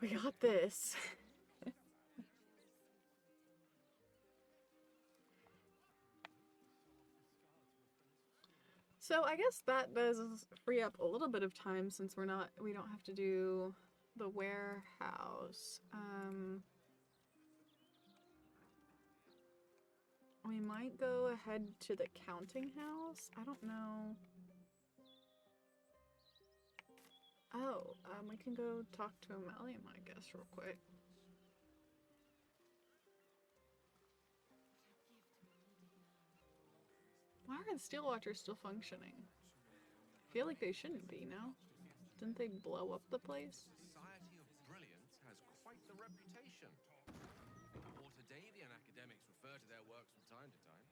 We got this. So I guess that does free up a little bit of time since we don't have to do the warehouse. We might go ahead to the counting house. I don't know. Oh, we can go talk to Ammalium, I guess, real quick. Why are the Steel Watchers still functioning? I feel like they shouldn't be, no? Didn't they blow up the place? Society of Brilliance has quite the reputation. Waterdavian academics refer to their works from time to time.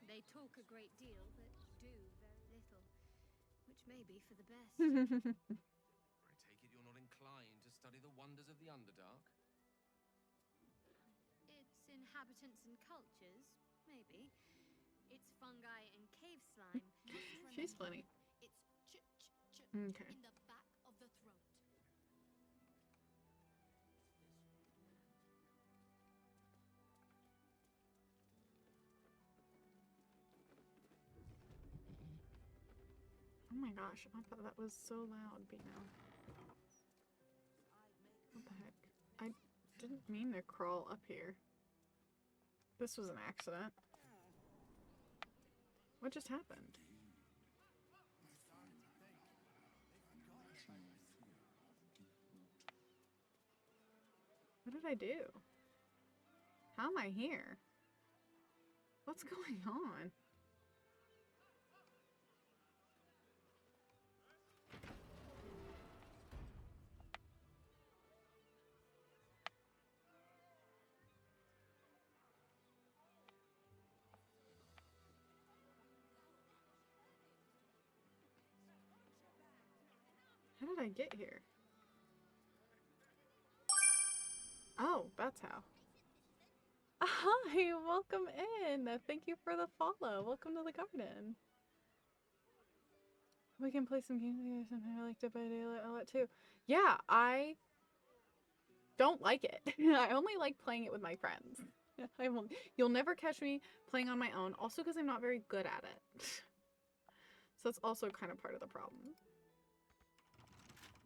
They talk a great deal, but do very little, which may be for the best. I take it you're not inclined to study the wonders of the Underdark? Its inhabitants and cultures, maybe. Its fungi and cave slime. She's funny. It's Okay. in the back of the throat. Oh my gosh, I thought that was so loud, Bino. What the heck? I didn't mean to crawl up here. This was an accident. What just happened? What did I do? How am I here? What's going on? How did I get here? Oh, that's how. Hi, welcome in. Thank you for the follow. Welcome to the garden. We can play some games or something. I like Dead by Daylight a lot too. Yeah, I don't like it. I only like playing it with my friends. You'll never catch me playing on my own. Also because I'm not very good at it. So that's also kind of part of the problem.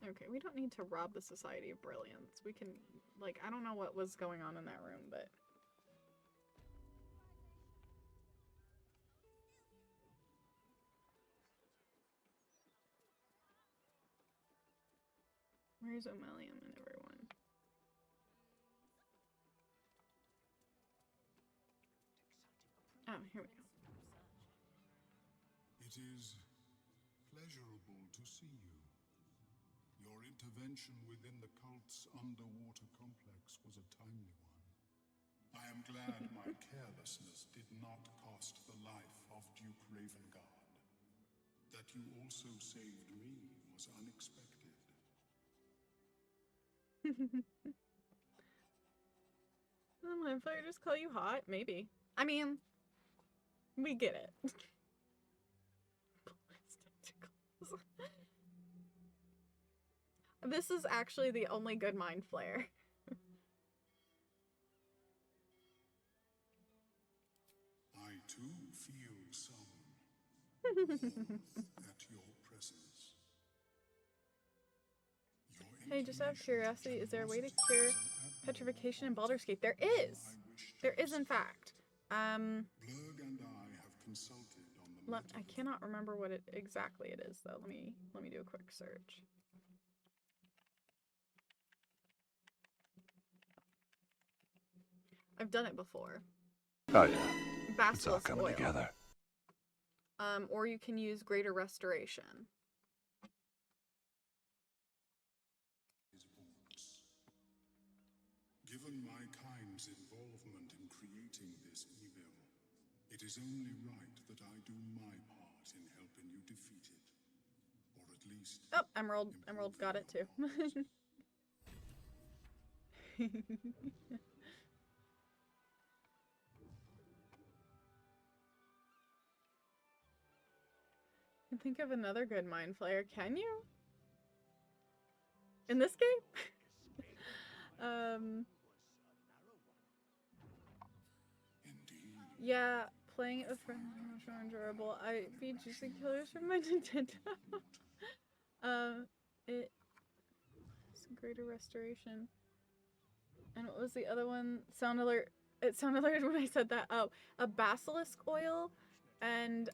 Okay, we don't need to rob the Society of Brilliance. We can, like, I don't know what was going on in that room, but... Where's Ammalium and everyone? Oh, here we go. It is pleasurable to see you. Your intervention within the cult's underwater complex was a timely one. I am glad my carelessness did not cost the life of Duke Ravengard. That you also saved me was unexpected. If I just call you hot, maybe. I mean, we get it. This is actually the only good mind flare. I too feel some warmth at your presence. Hey, just out of curiosity, is there a way to cure petrification in Baldur's Gate? There is! There is, in fact. Blurg and I have consulted on the I cannot remember what it exactly it is, though. Let me do a quick search. I've done it before. Oh yeah. It's all Basilisk coming oil. together. Or you can use Greater Restoration. Given my kind's involvement in creating this evil, it is only right that I do my part in helping you defeat it. Or at least... Oh, Emerald. Emerald got it too. Think of another good mind flayer, can you? In this game? Indeed. Yeah, playing it with friends is much more enjoyable. I beat Juicy Killers from my Nintendo. It's a greater restoration. And what was the other one? Sound alert. It sounded alert when I said that. Oh, a basilisk oil and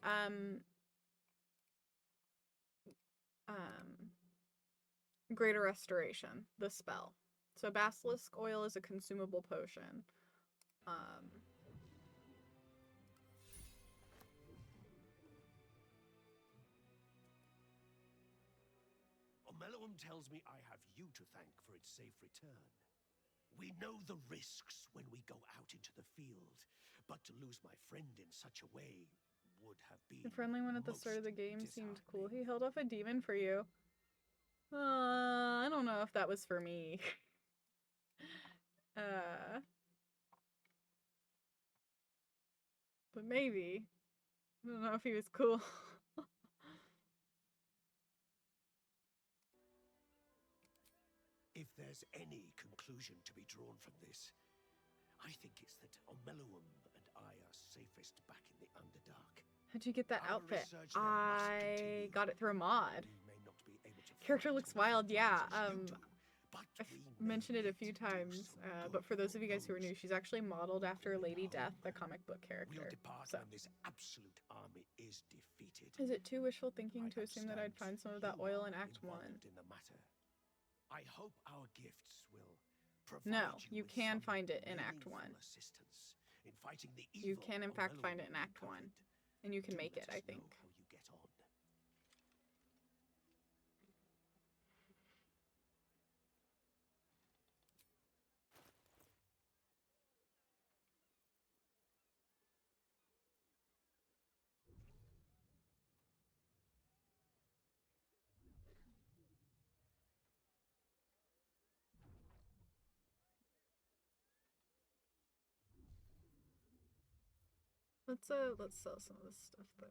greater restoration, the spell. So basilisk oil is a consumable potion. Omeluum tells me I have you to thank for its safe return. We know the risks when we go out into the field, but to lose my friend in such a way would have been The friendly one at the start of the most game seemed cool. disheartening. He held off a demon for you. I don't know if that was for me. But maybe. I don't know if he was cool. If there's any conclusion to be drawn from this, I think it's that Omeluum and I are safest back in the Underdark. How'd you get that Our outfit? research there must I continue. got it through a mod. We may not be able to Character fight looks all the wild, yeah. advantages you do, but I've we may mentioned it a yet few do times, some but for good those of you guys who are new, Baldurs. she's actually modeled after Lady Death, the comic book character. We'll depart So, when this absolute army is defeated. is it too wishful thinking I to assume that I'd understand find some of that you oil are in Act 1? involved in the matter. I hope our gifts will provide No, you with can some find it in Act 1. meaningful assistance in fighting the You evil can in fact find it in Omeluum Act 1. uncovered. And you can Do make let it, I us know think. how you get on. Let's sell some of this stuff that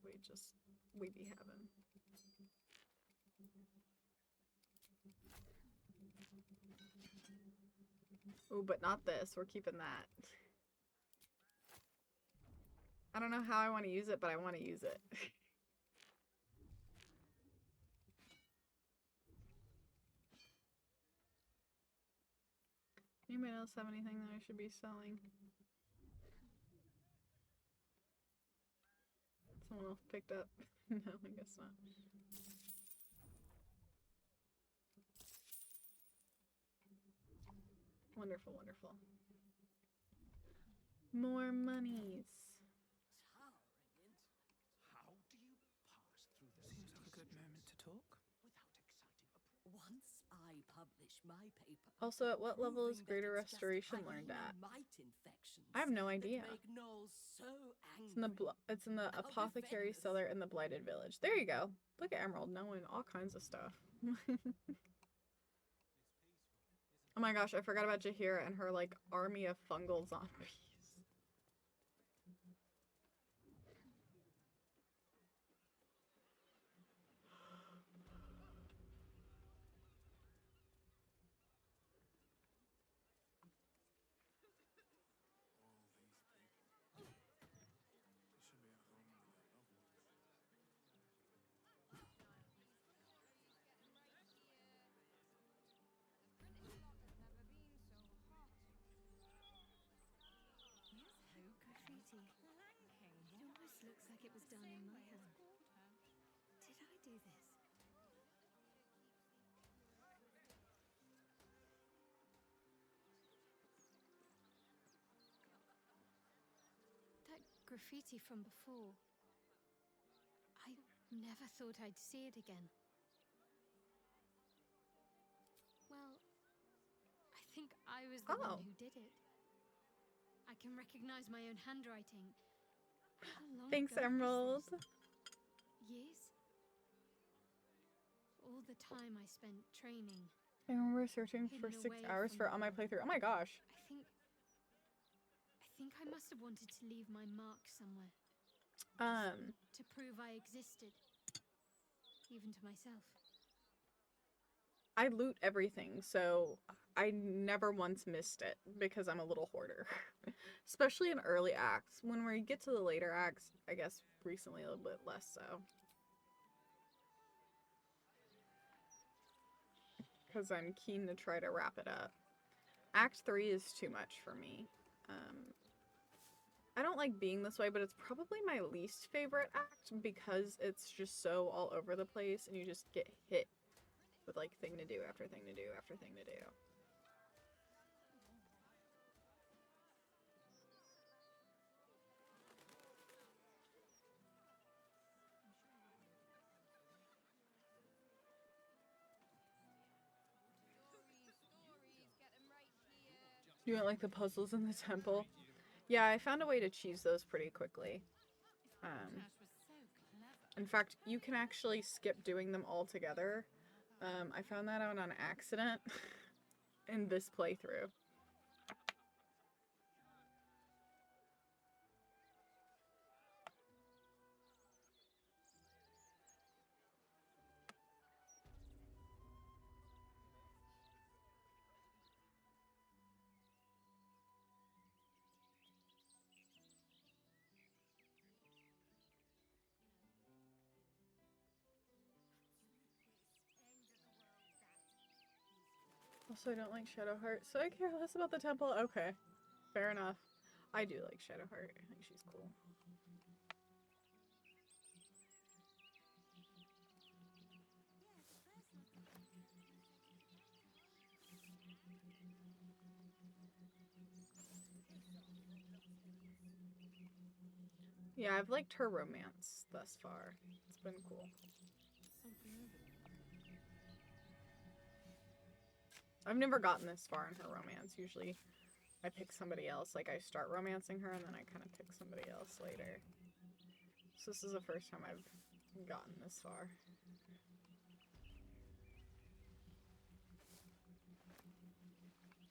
we be having. Oh, but not this. We're keeping that. I don't know how I want to use it, but I want to use it. Anybody else have anything that I should be selling? Someone else picked up. No, I guess not. Wonderful, wonderful. More monies. How do you pass through the Seems like a good moment to talk. without exciting approval? Once I publish my paper. Also, at what level is proving that Greater it's just Restoration tiny learned at? mite infections I have no that idea. make gnolls so It's in the angry. it's in the I'll apothecary defend this. cellar in the Blighted Village. There you go. Look at Emerald knowing all kinds of stuff. Oh my gosh, I forgot about Jahira and her like army of fungal zombies. Yes, graffiti. It almost looks like it was done in my hand. Did I do this? That graffiti from before. I never thought I'd see it again. Well, I think I was the Oh. one who did it. I can recognize my own handwriting. How long Thanks, ago was Emerald. this? Years? All the time I spent training. I remember searching for Hidden 6 away hours from for the on my world. playthrough. Oh my gosh. I think I must have wanted to leave my mark somewhere. Um, To prove I existed. Even to myself. I loot everything, so I never once missed it because I'm a little hoarder. Especially in early acts. When we get to the later acts, I guess recently a little bit less so. Because I'm keen to try to wrap it up. Act 3 is too much for me. I don't like being this way, but it's probably my least favorite act because it's just so all over the place and you just get hit with like thing to do after thing to do after thing to do. You want like the puzzles in the temple? Yeah, I found a way to cheese those pretty quickly. In fact, you can actually skip doing them all together. I found that out on accident in this playthrough. Also, I don't like Shadowheart, so I care less about the temple. Okay, fair enough. I do like Shadowheart. I think she's cool. Yeah, I've liked her romance thus far. It's been cool. I've never gotten this far in her romance. Usually I pick somebody else. Like I start romancing her and then I kind of pick somebody else later. So this is the first time I've gotten this far.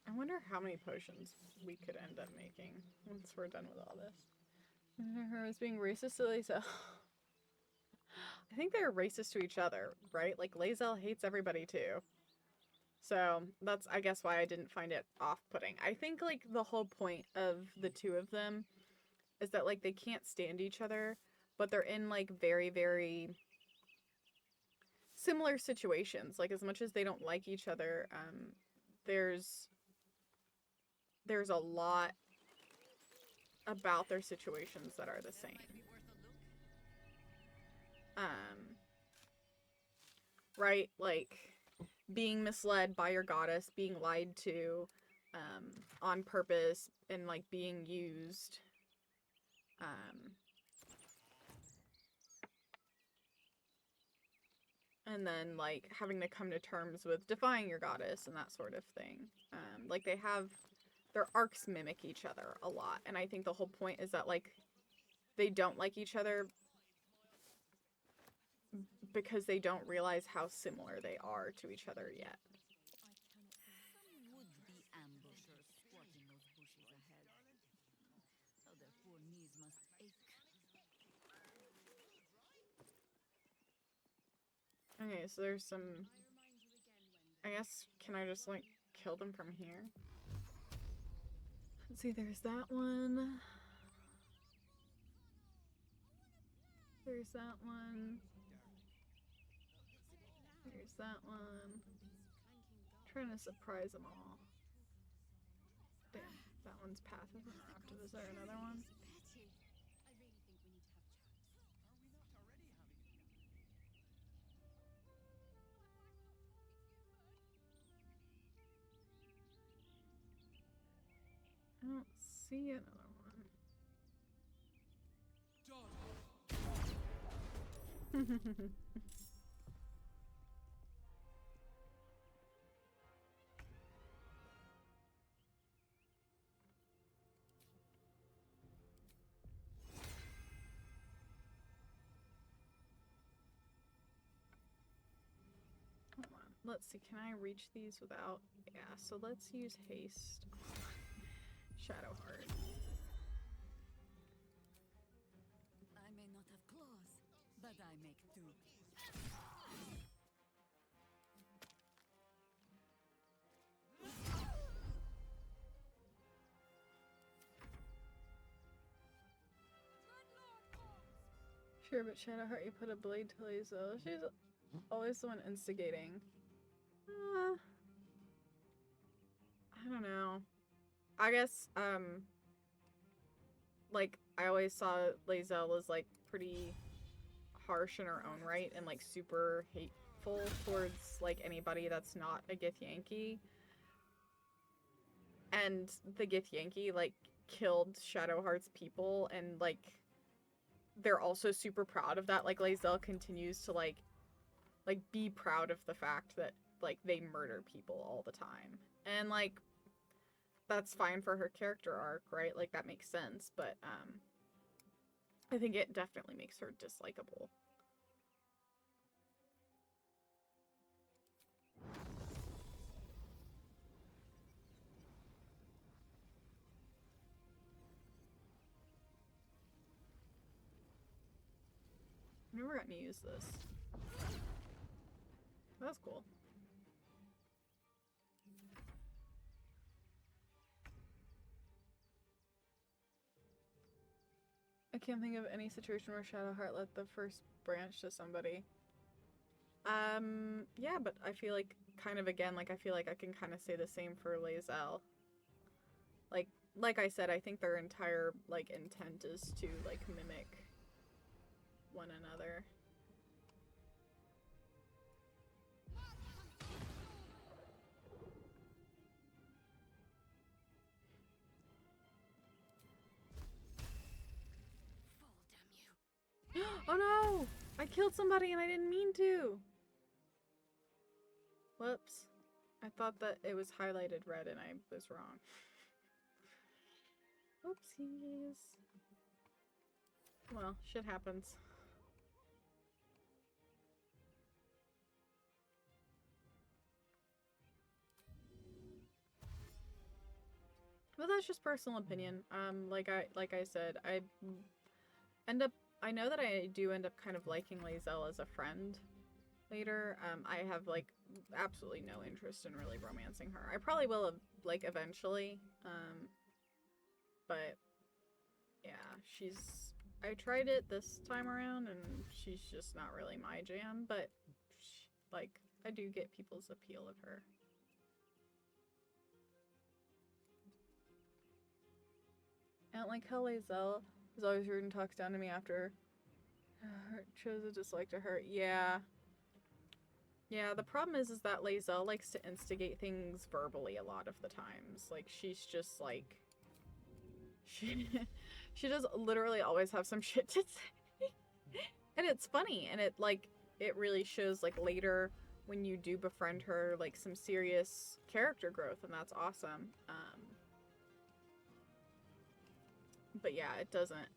I wonder how many potions we could end up making once we're done with all this. Her as being racist to Lae'zel. I think they're racist to each other, right? Like Lae'zel hates everybody too. So that's, I guess, why I didn't find it off-putting. I think like the whole point of the two of them is that like they can't stand each other, but they're in like very, very similar situations. Like as much as they don't like each other, there's a lot about their situations that are the same. Right? Like being misled by your goddess, being lied to on purpose, and like being used. And then like having to come to terms with defying your goddess and that sort of thing. Like they have their arcs mimic each other a lot, and I think the whole point is that like they don't like each other because they don't realize how similar they are to each other yet. Some would-be ambushers squatting those bushes ahead. How their poor knees must ache. Okay, so there's some... I guess, can I just like kill them from here? Let's see, there's that one. There's that one. There's that one. Trying to surprise them all. Damn, that one's path isn't active. Is there another one? I don't see another one. Hold on. Let's see. Can I reach these without? Yeah. So let's use haste. Shadowheart. I may not have claws, but I make do. Sure, but Shadowheart, you put a blade to Lae'zel. She's always the one instigating. I don't know. I guess, like, I always saw Lae'zel as, like, pretty harsh in her own right and, like, super hateful towards, like, anybody that's not a Githyanki. And the Githyanki, like, killed Shadowheart's people, and, like, they're also super proud of that. Like, Lae'zel continues to, like, be proud of the fact that, like, they murder people all the time. And, like, that's fine for her character arc, right? Like, that makes sense, but, I think it definitely makes her dislikable. I've never gotten to use this. That's cool. I can't think of any situation where Shadowheart let the first branch to somebody. Yeah, but I feel like, kind of again, like, I feel like I can kind of say the same for Lae'zel. Like I said, I think their entire, like, intent is to, like, mimic one another. Fall, damn you. Oh no! I killed somebody and I didn't mean to! Whoops. I thought that it was highlighted red and I was wrong. Oopsies. Well, shit happens. But that's just personal opinion. Like I said, I know that I do end up kind of liking Lae'zel as a friend later. I have, like, absolutely no interest in really romancing her. I probably will, like, eventually. But yeah, I tried it this time around and she's just not really my jam, but like, I do get people's appeal of her. I don't like how Lae'zel is always rude and talks down to me after shows a dislike to her. Yeah. Yeah, the problem is that Lae'zel likes to instigate things verbally a lot of the times. Like, she's just like, she does literally always have some shit to say. And it's funny, and it really shows, like, later when you do befriend her, like, some serious character growth, and that's awesome. But yeah, it doesn't,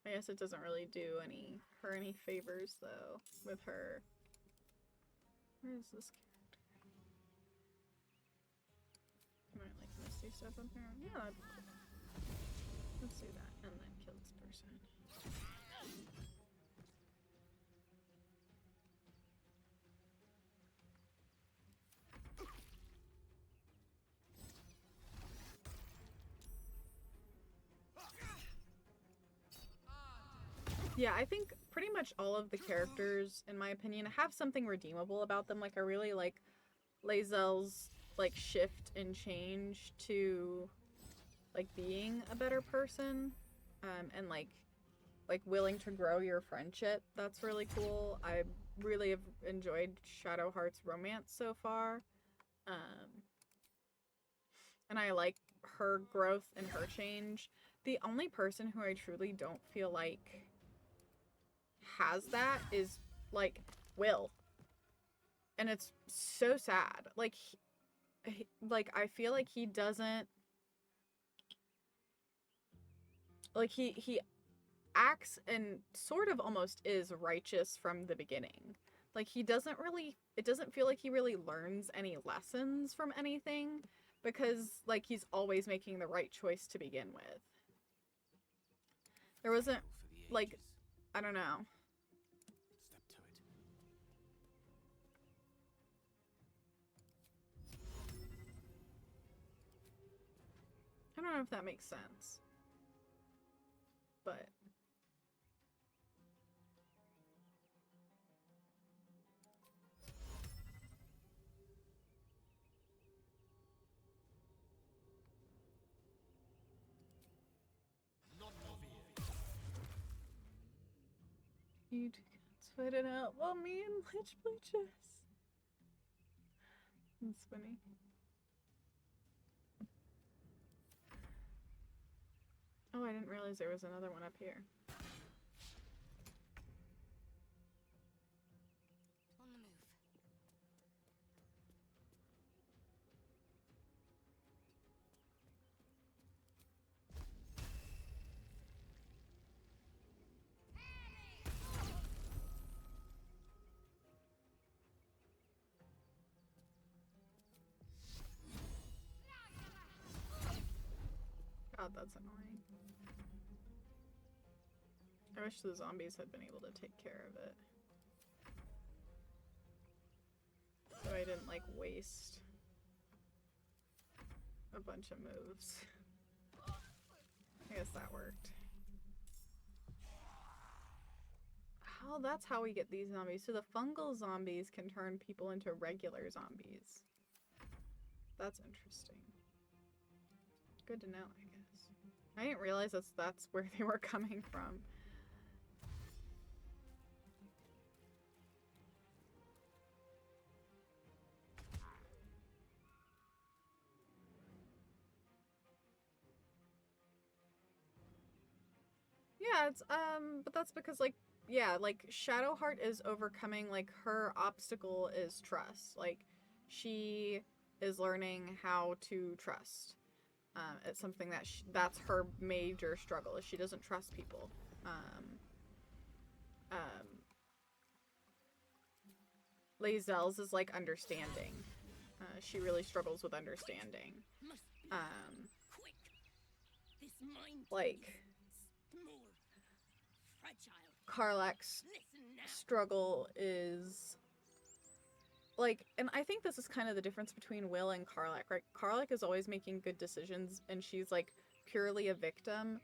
I guess it doesn't really do her any favors, though, with her. Where is this character? Am I, like, misty stuff up here? Yeah, that'd be cool. Let's do that, and then kill this person. Yeah, I think pretty much all of the characters, in my opinion, have something redeemable about them. Like, I really like Lae'zel's, like, shift and change to, like, being a better person, and, like, willing to grow your friendship. That's really cool. I really have enjoyed Shadowheart's romance so far. And I like her growth and her change. The only person who I truly don't feel like has that is, like, Will. And it's so sad. Like, like, I feel like he doesn't, like, he acts and sort of almost is righteous from the beginning. Like, he doesn't really, it doesn't feel like he really learns any lessons from anything, because, like, he's always making the right choice to begin with. There wasn't, like, I don't know. Step to it. I don't know if that makes sense. But You two cats fight it out while me and Lich play chess. That's funny. Oh, I didn't realize there was another one up here. On the move. God, that's annoying. I wish the zombies had been able to take care of it. So I didn't, like, waste a bunch of moves. I guess that worked. Oh, that's how we get these zombies. So the fungal zombies can turn people into regular zombies. That's interesting. Good to know, I guess. I didn't realize that's where they were coming from. Yeah, it's but that's because, like, yeah, like Shadowheart is overcoming, like, her obstacle is trust. Like, she is learning how to trust. It's something that that's her major struggle, is she doesn't trust people. Lae'zel's is like understanding. She really struggles with understanding. Quick. This mind Like more fragile. Karlach's Listen now. struggle is like, and I think this is kind of the difference between Will and Karlach, right? Karlach is always making good decisions and she's like purely a victim.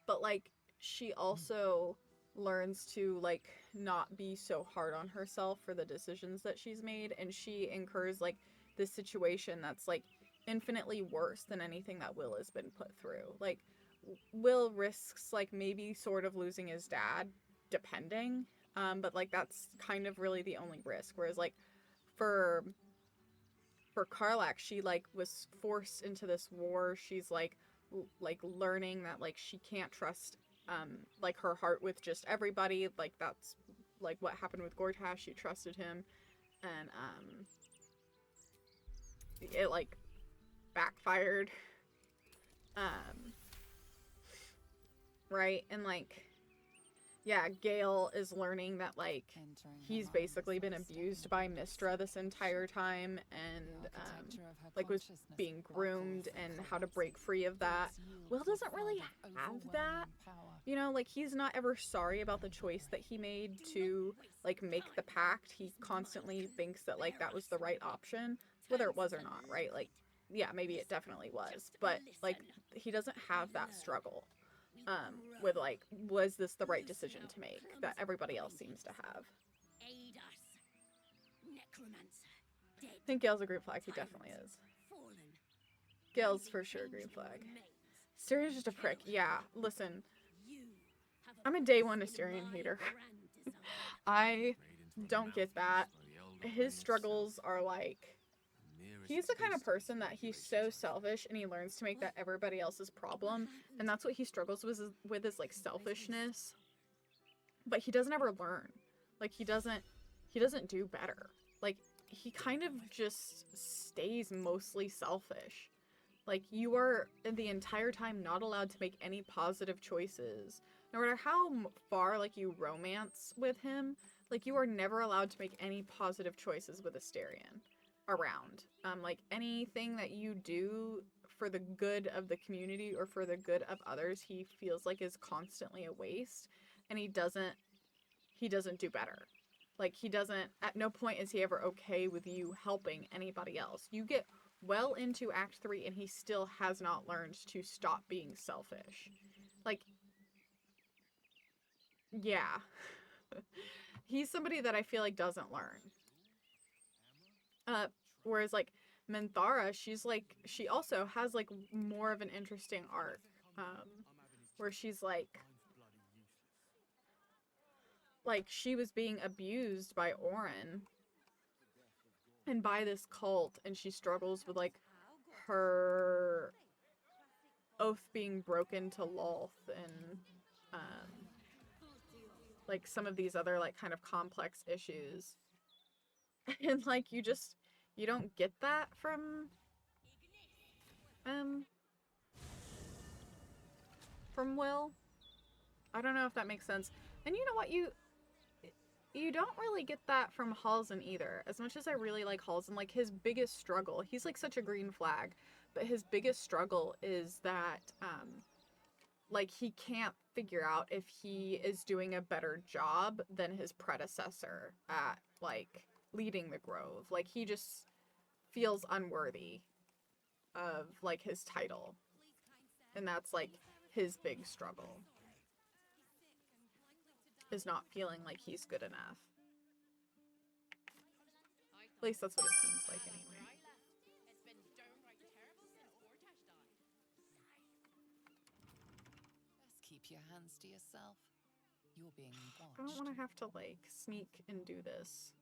But like she also learns to like not be so hard on herself for the decisions that she's made, and she incurs like this situation that's like infinitely worse than anything that Will has been put through. Like Will risks like maybe sort of losing his dad, depending, but like that's kind of really the only risk. Whereas like for Karlach, she like was forced into this war. She's like learning that like she can't trust like her heart with just everybody. Like that's like what happened with Gortash. She trusted him, and it like backfired. Right, and like yeah, Gale is learning that like he's basically been abused by Mistra this entire time, and like was being groomed, and how to break free of that. Will doesn't really have that. You know, like he's not ever sorry about the choice that he made to like make the pact. He constantly thinks that like that was the right option, whether it was or not, right? Like yeah, maybe it definitely was, but like he doesn't have that struggle. With like, was this the right decision to make that everybody else seems to have? Aid us. Necromancer. Dead. I think Gale's a green flag. He definitely is. Fallen. Gale's for sure green flag. Asterian's just a prick. Yeah, listen. I'm a day one Asterian hater. I don't get that. His struggles are like, he's the kind of person that he's so selfish and he learns to make that everybody else's problem, and that's what he struggles with is like selfishness. But he doesn't ever learn. Like he doesn't do better. Like he kind of just stays mostly selfish. Like you are the entire time not allowed to make any positive choices. No matter how far like you romance with him, like you are never allowed to make any positive choices with Asterian around. Like anything that you do for the good of the community or for the good of others, he feels like is constantly a waste, and he doesn't do better. Like he doesn't, at no point is he ever okay with you helping anybody else. You get well into Act 3 and he still has not learned to stop being selfish. Like, yeah. He's somebody that I feel like doesn't learn. Whereas like Minthara, she also has like more of an interesting arc, where she's like, like, she was being abused by Orin and by this cult, and she struggles with, like, her oath being broken to Lolth and, like, some of these other, like, kind of complex issues. And, like, you don't get that from Will. I don't know if that makes sense. And you know what, you don't really get that from Halsin either. As much as I really like Halsin, like, his biggest struggle, he's like such a green flag, but his biggest struggle is that, like, he can't figure out if he is doing a better job than his predecessor at, like, leading the Grove. Like, he just feels unworthy of, like, his title. And that's, like, his big struggle. Is not feeling like he's good enough. At least that's what it seems like anyway. Just keep your hands to yourself. You're being watched. I don't want to have to, like, sneak and do this.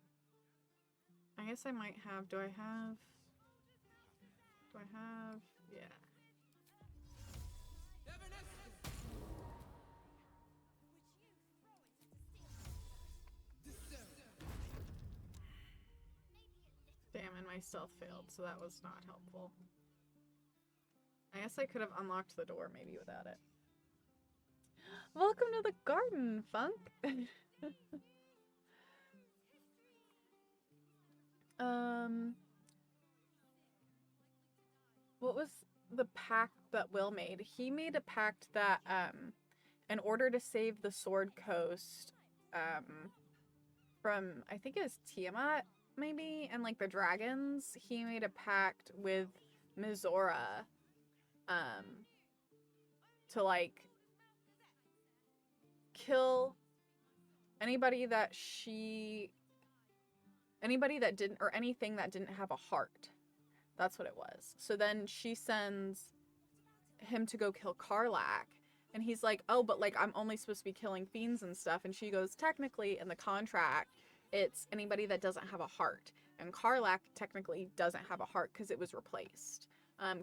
I guess I might have. Do I have? Yeah. Damn, and my stealth failed, so that was not helpful. I guess I could have unlocked the door maybe without it. Welcome to the garden, Funk! What was the pact that Will made? He made a pact that, in order to save the Sword Coast, from, I think it was Tiamat, maybe, and, like, the dragons, he made a pact with Mizora, to, like, kill anybody that didn't, or anything that didn't have a heart. That's what it was. So then she sends him to go kill Karlak, and he's like, oh, but, like, I'm only supposed to be killing fiends and stuff, and she goes, technically, in the contract, it's anybody that doesn't have a heart. And Karlak technically doesn't have a heart because it was replaced.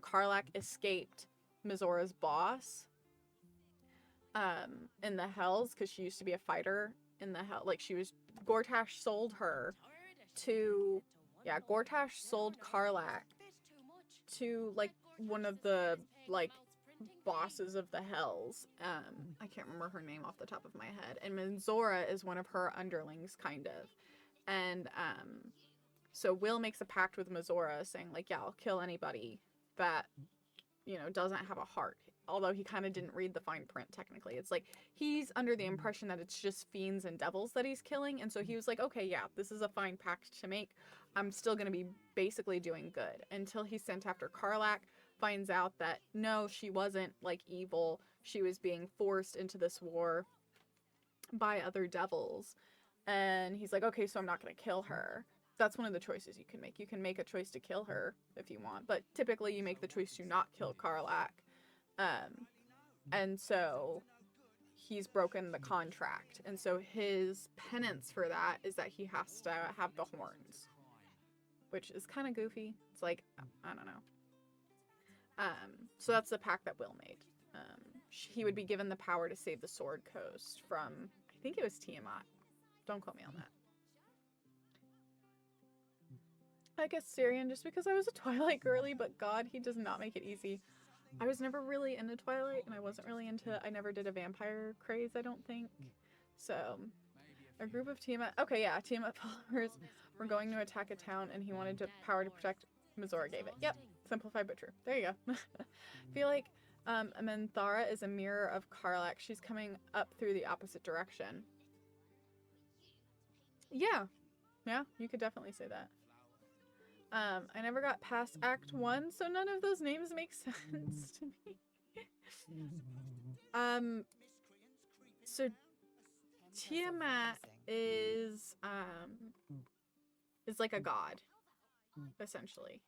Karlak escaped Mizora's boss in the Hells because she used to be a fighter in the Hell. Like, Gortash sold her to, yeah, Gortash sold Karlak to, like, one of the, like, bosses of the Hells. I can't remember her name off the top of my head. And Mizora is one of her underlings, kind of. And, so Will makes a pact with Mizora saying, like, yeah, I'll kill anybody that, you know, doesn't have a heart. Although he kind of didn't read the fine print, technically. It's like, he's under the impression that it's just fiends and devils that he's killing. And so he was like, okay, yeah, this is a fine pact to make. I'm still going to be basically doing good. Until he's sent after Karlak, finds out that, no, she wasn't, like, evil. She was being forced into this war by other devils. And he's like, okay, so I'm not going to kill her. That's one of the choices you can make. You can make a choice to kill her if you want, but typically you make the choice to not kill Karlak. And so he's broken the contract. And so his penance for that is that he has to have the horns, which is kind of goofy. It's like, I don't know. So that's the pact that Will made. He would be given the power to save the Sword Coast from, I think it was Tiamat. Don't quote me on that. I guess Syrian just because I was a Twilight girly, but God, he does not make it easy. I was never really into Twilight, and I never did a vampire craze, I don't think. So, a group of Tiamat, okay, yeah, Tiamat followers were going to attack a town, and he wanted power to protect. Mizora gave it. Yep, simplified but true. There you go. I feel like Menthara is a mirror of Karlak. She's coming up through the opposite direction. Yeah, you could definitely say that. I never got past Act 1, so none of those names make sense to me. So Tiamat is like a god, essentially.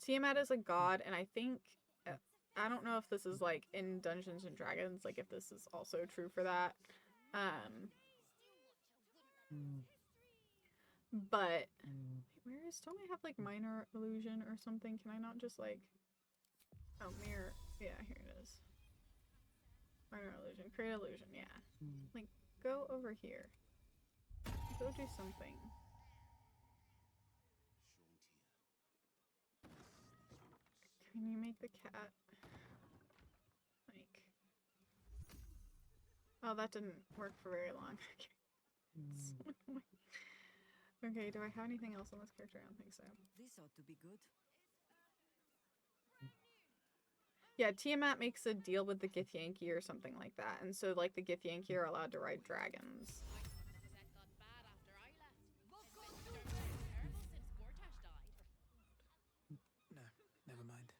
Tiamat is a god, and I think, I don't know if this is, like, in Dungeons and Dragons, like, if this is also true for that. But where is, don't I have like minor illusion or something? Can I not just like, oh, mirror, yeah, here it is. Minor illusion, create illusion, yeah. Like, go over here. Go do something. Can you make the cat like, oh, that didn't work for very long. Okay, do I have anything else on this character? I don't think so. This ought to be good. Yeah, Tiamat makes a deal with the Githyanki or something like that, and so like the Githyanki are allowed to ride dragons. No, never mind.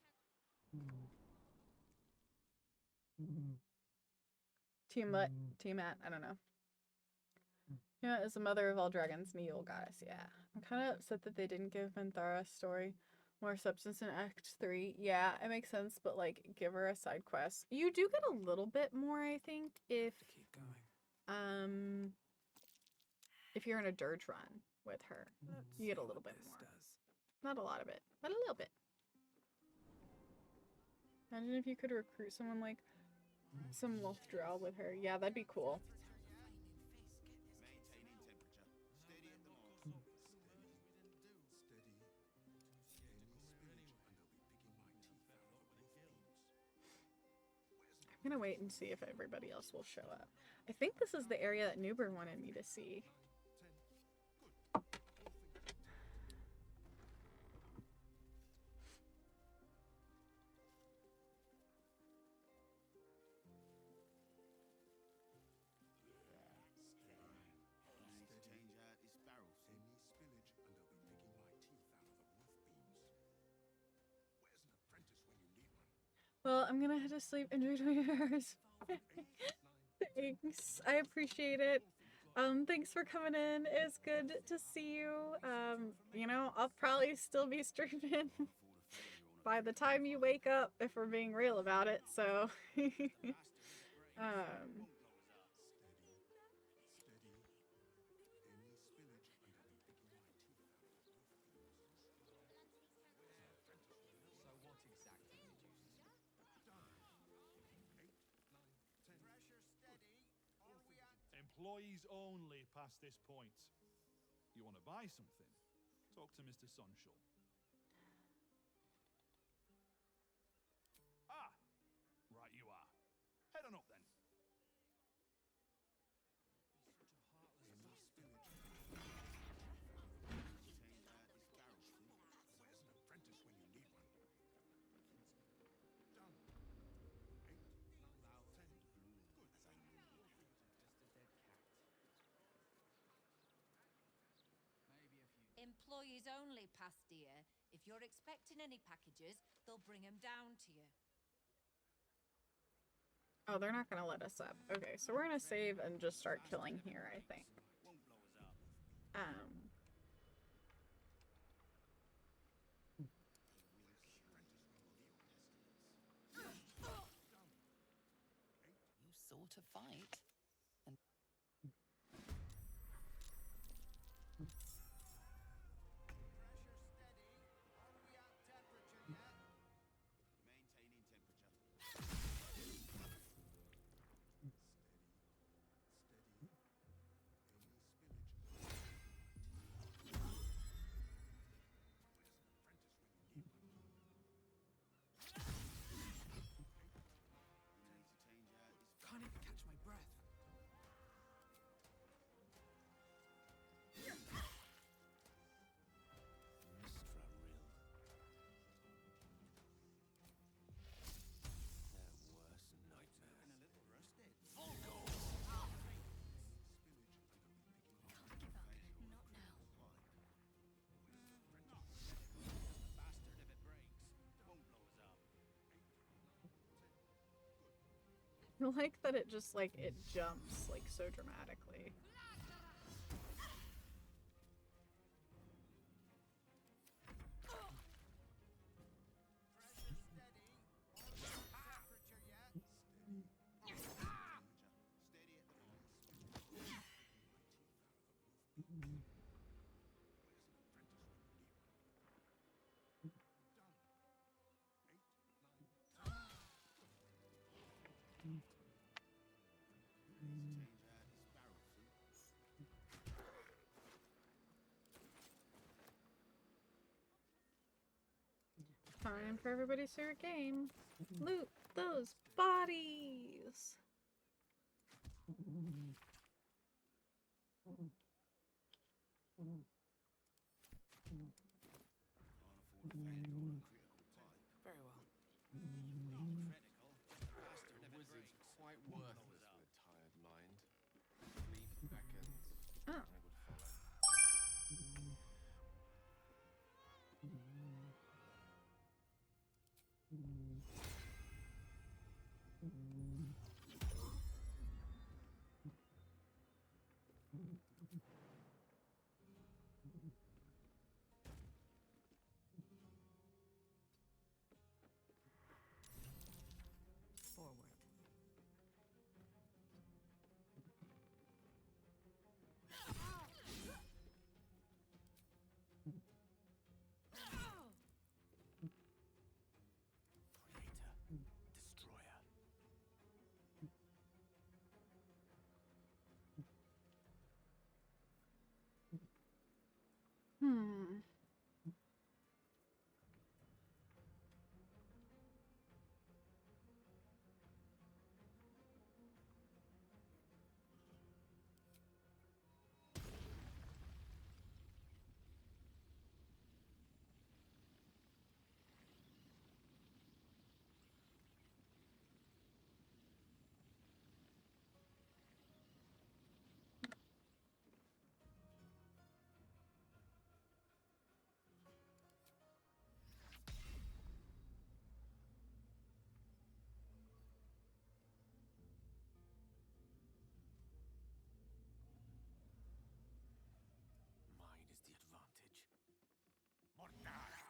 Tiamat, I don't know. Tiamat is the mother of all dragons, Neil goddess, yeah. I'm kind of upset that they didn't give Minthara's story more substance in Act 3. Yeah, it makes sense, but like, give her a side quest. You do get a little bit more, I think, if Keep going. if you're in a dirge run with her. You get a little bit more. Not a lot of it, but a little bit. Imagine if you could recruit someone like some wolf drow with her. Yeah, that'd be cool. I'm gonna wait and see if everybody else will show up. I think this is the area that Newber wanted me to see. Well, I'm gonna head to sleep. Enjoy 20 hours. Thanks. I appreciate it. Thanks for coming in. It's good to see you. You know, I'll probably still be streaming by the time you wake up, if we're being real about it, so Employees only past this point. You want to buy something? Talk to Mr. Sunshall. Ah! Right you are. Head on up then. Employees only, past dear. If you're expecting any packages, they'll bring them down to you. oh, they're not gonna let us up. Okay, so we're gonna save and just start killing here, I think. You sought a fight. And Can't even catch my breath. I like that it just like it jumps like so dramatically. Time for everybody's favorite game. Loot those bodies. Very well. The wizard's quite worthless with a tired mind. Sleep beckons. Oh. I would follow. Forward. Creator, destroyer. Hmm. Mine is the advantage. Mortara!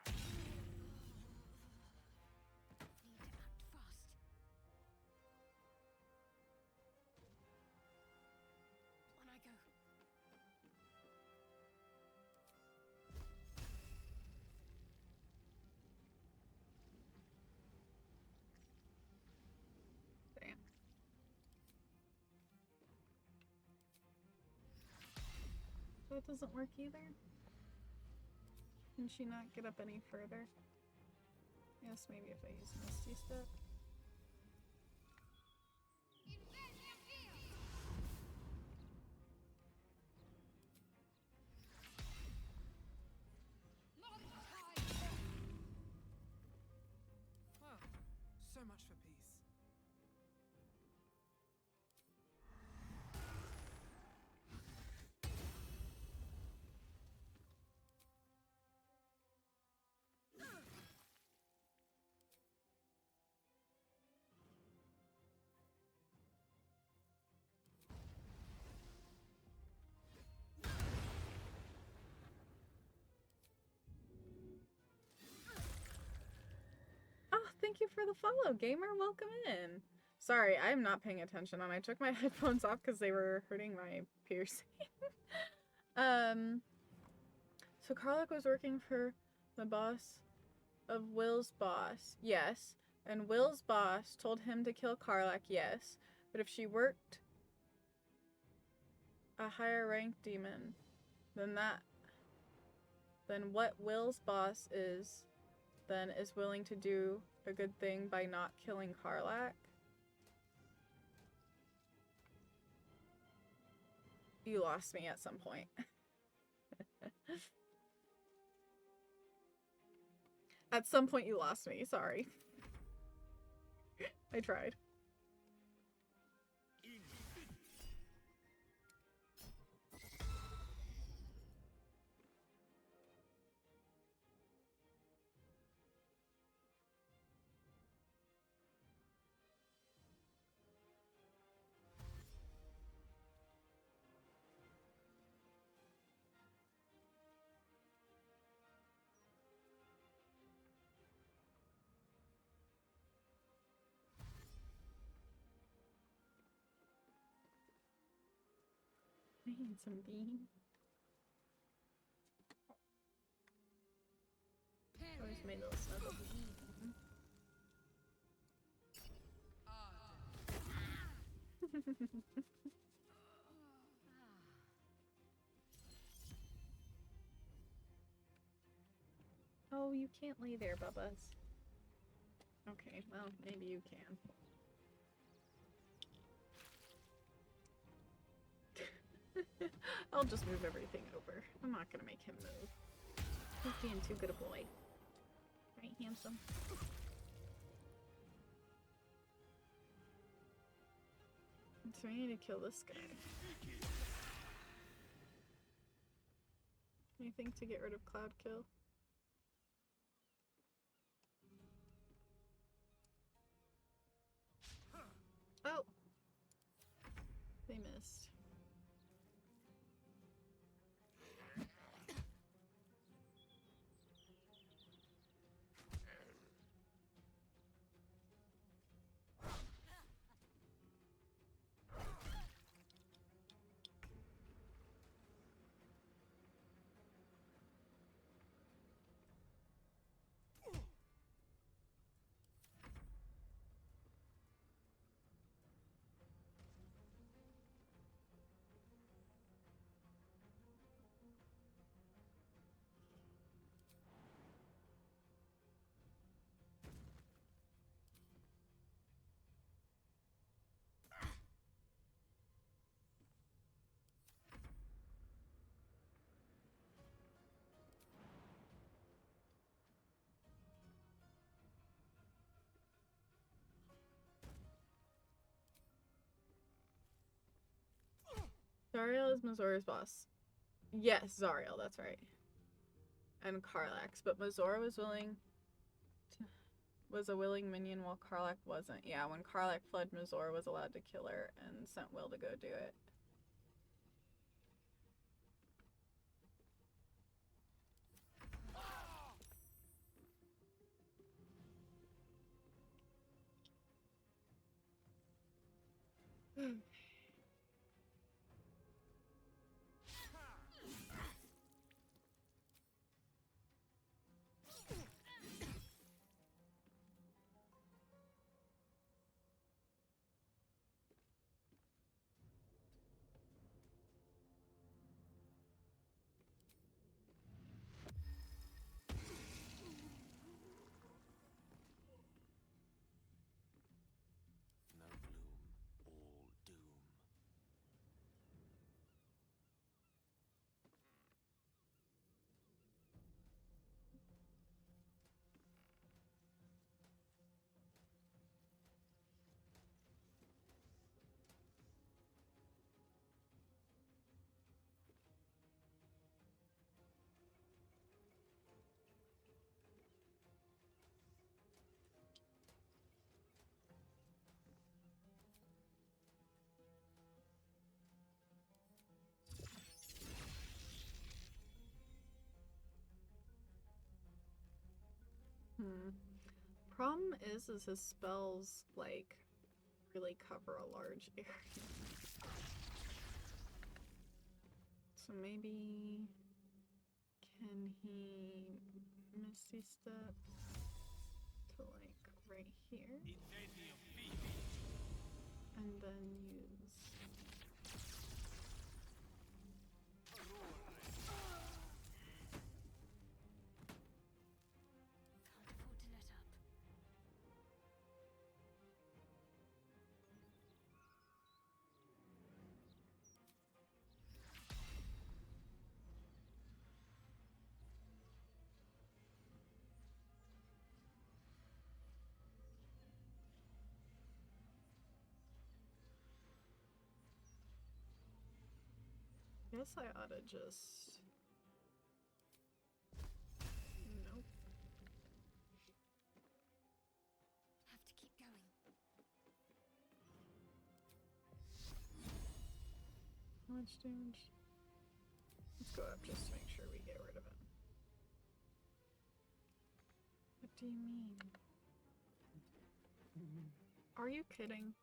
Need to act fast. On I go. Damn. That doesn't work either. Can she not get up any further? Yes, maybe if I use Misty Step. Well, so much for peace. Oh, thank you for the follow, gamer. Welcome in. Sorry, I'm not paying attention, and I took my headphones off because they were hurting my piercing. So Karlach was working for the boss of Will's boss, yes. And Will's boss told him to kill Karlach, yes. But if she worked a higher ranked demon, then what Will's boss is willing to do a good thing by not killing Karlach. You lost me at some point. At some point you lost me, sorry. I tried. I need some bean. Where's my little snuggle bean? Oh, you can't lay there, Bubba's. Okay, well, maybe you can. I'll just move everything over. I'm not gonna make him move. He's being too good a boy. Right, handsome? So we need to kill this guy. Anything to get rid of Cloud Kill? Oh! They missed. Zariel is Mazora's boss. Yes, Zariel, that's right. And Karlax, but Mazora was a willing minion while Karlach wasn't. Yeah, when Karlach fled, Mazora was allowed to kill her and sent Will to go do it. No bloom, all doom. Problem is his spells, like, really cover a large area. So maybe... Can he Misty Step to, like, right here? And then use... Guess I oughta just... Nope. Have to keep going. How much damage? Let's go up just to make sure we get rid of it. What do you mean? Are you kidding?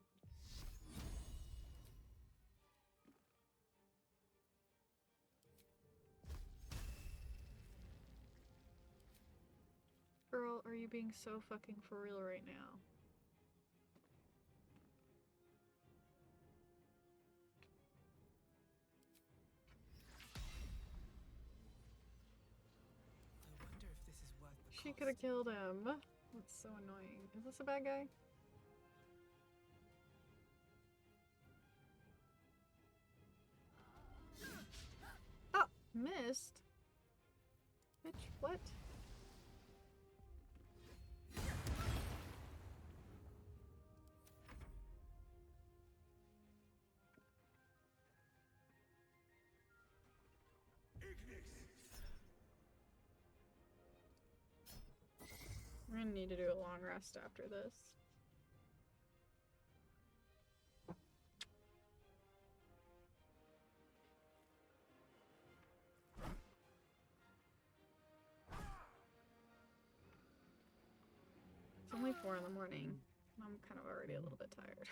Girl, are you being so fucking for real right now? I wonder if this is worth the She cost. could have killed him. That's so annoying. Is this a bad guy? Oh, missed. Bitch, what? I'm gonna need to do a long rest after this. It's only 4 in the morning. I'm kind of already a little bit tired.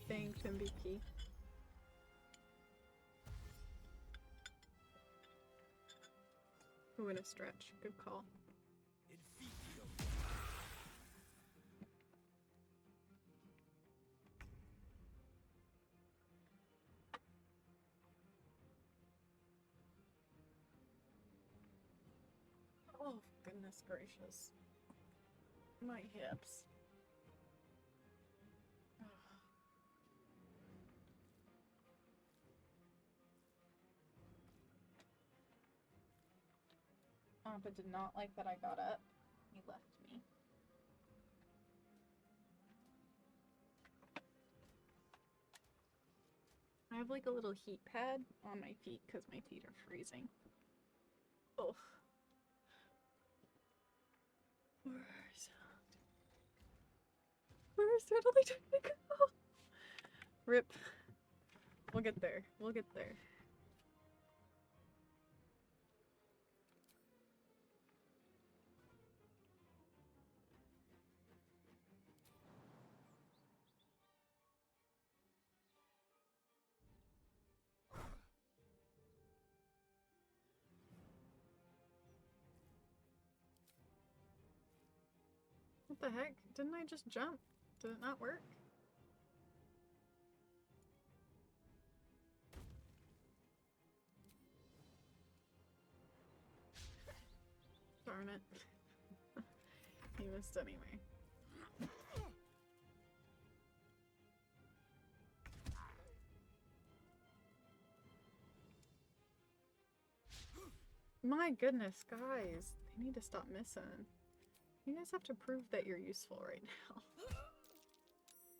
Thanks, MVP. Ooh, in a stretch. Good call. Oh, goodness gracious. My hips. Appa did not like that I got up. He left me. I have like a little heat pad on my feet because my feet are freezing. Oh. Where's totally trying to go? Rip. We'll get there. We'll get there. What the heck? Didn't I just jump? Did it not work? Darn it. He missed anyway. My goodness, guys. They need to stop missing. You guys have to prove that you're useful right now.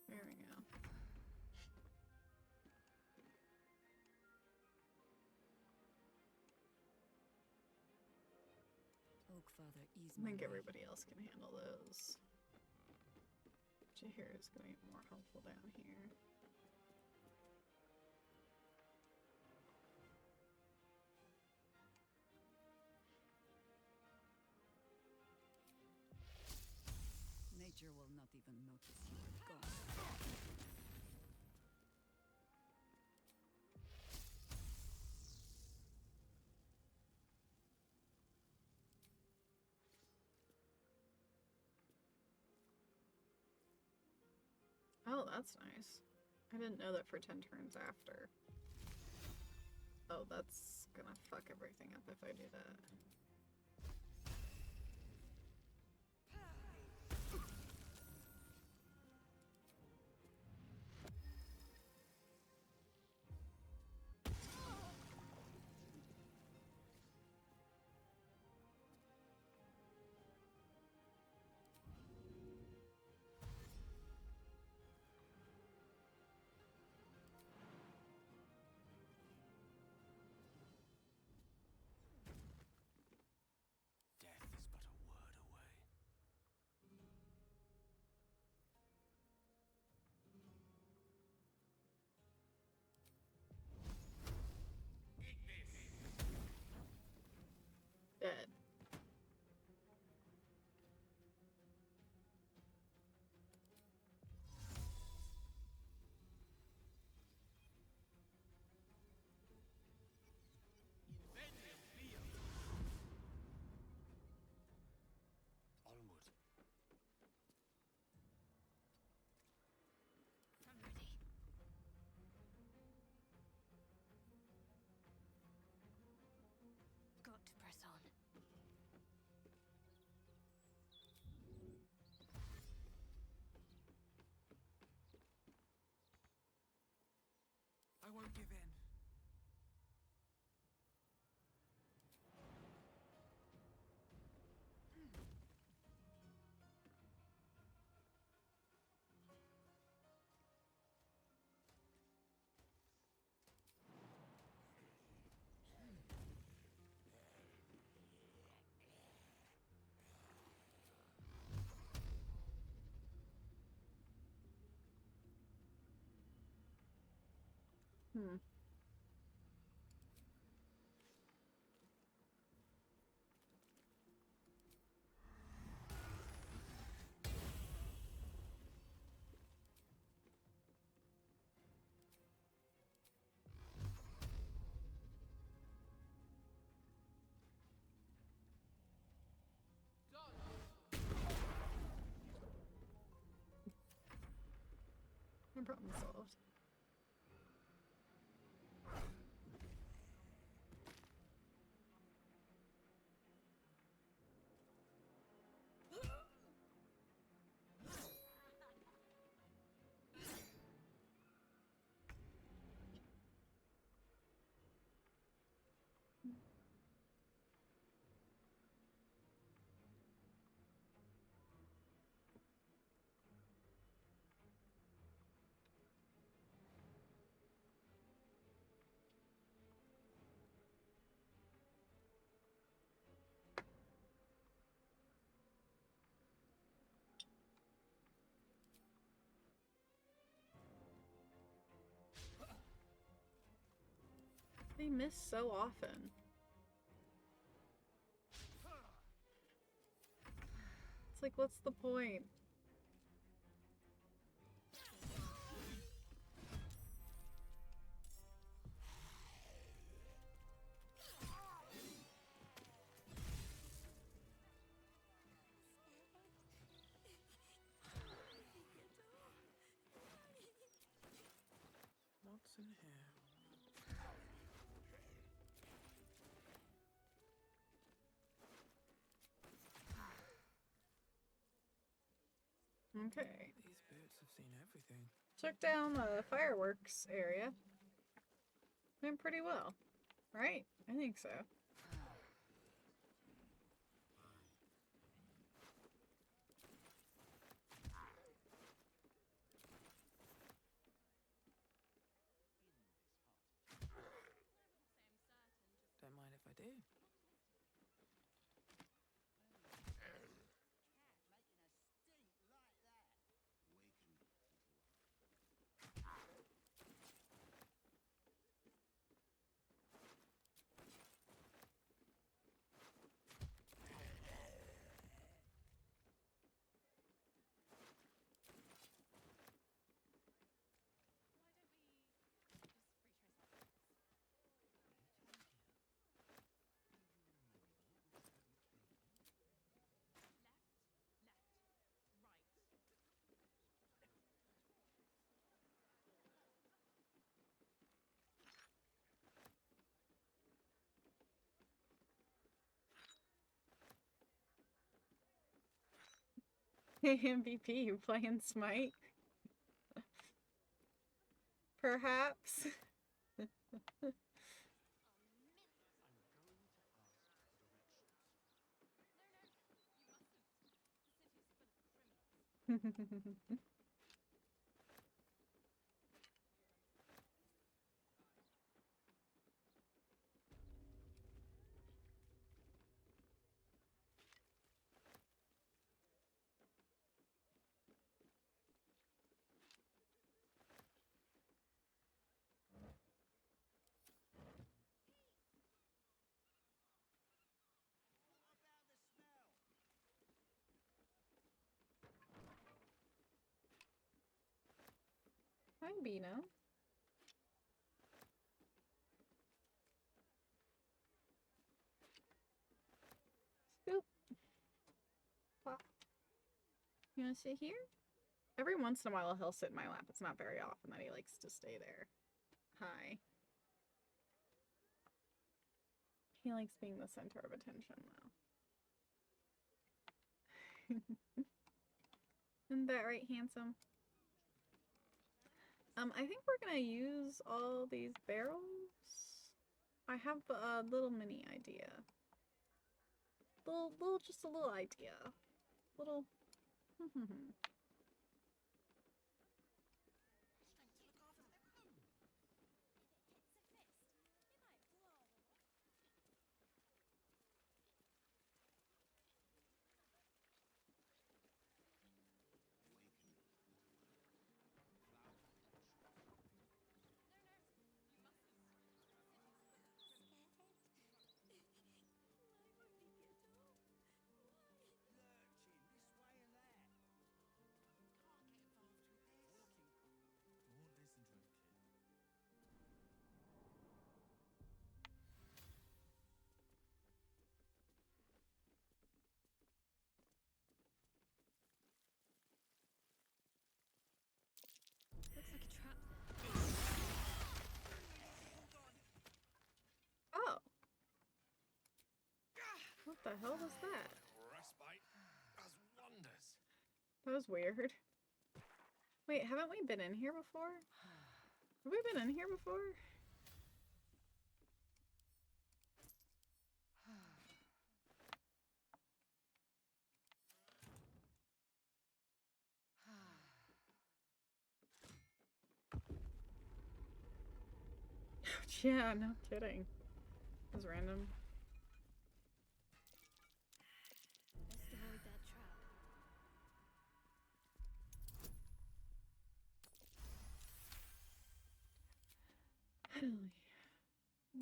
There we go. Oakfather, ease I my think way. everybody else can handle those. Jahir is going to be more helpful down here. Nature will not even notice you are gone. Oh, that's nice. I didn't know that for 10 turns after. Oh, that's gonna fuck everything up if I do that. Don't give in. Hmm. No problem solved. They miss so often. It's like, what's the point? What's in here? Okay. These boots have seen everything. Took down the fireworks area. Went pretty well. Right? I think so. Don't mind if I do. MVP, you playing Smite? Perhaps? Hi, Bino. Scoop. Pop. You wanna sit here? Every once in a while he'll sit in my lap. It's not very often that he likes to stay there. Hi. He likes being the center of attention, though. Isn't that right, handsome? I think we're gonna use all these barrels. I have a little mini idea. Just a little idea. Little. Looks like a trap. Oh. What the hell was that? Respite does wonders. That was weird. Wait, haven't we been in here before? Have we been in here before? Yeah, no kidding. It was random. Best avoid that trap.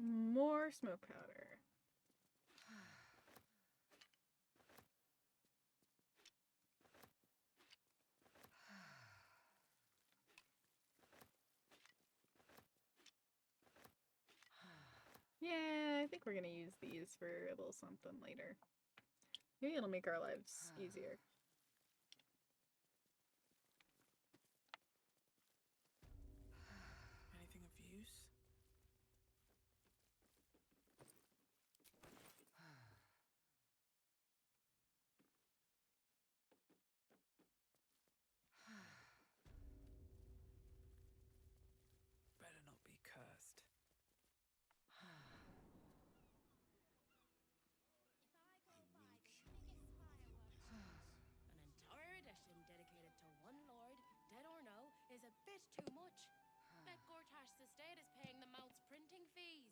More smoke powder. Yeah, I think we're gonna use these for a little something later. Maybe it'll make our lives easier. Anything of use? Better not be cursed. An entire edition dedicated to one lord, dead or no, is a bit too much. Bet Gortash's estate is paying the Mount's printing fees.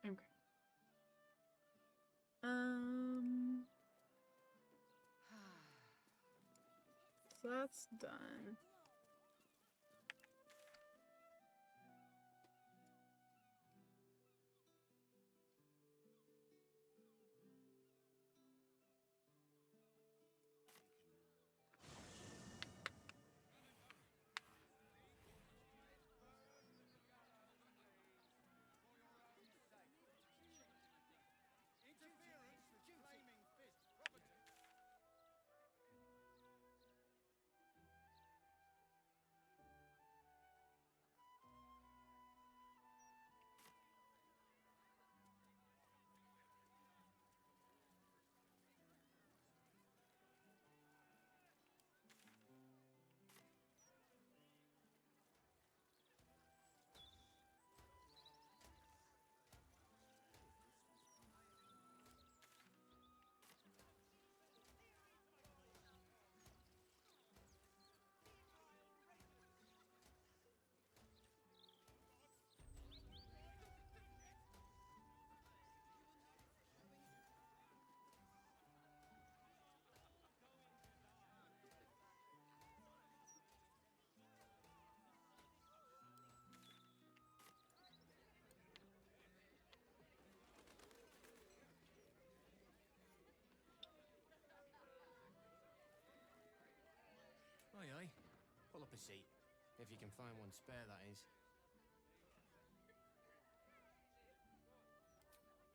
Okay. So that's done. Aye, aye. Pull up a seat. If you can find one spare, that is.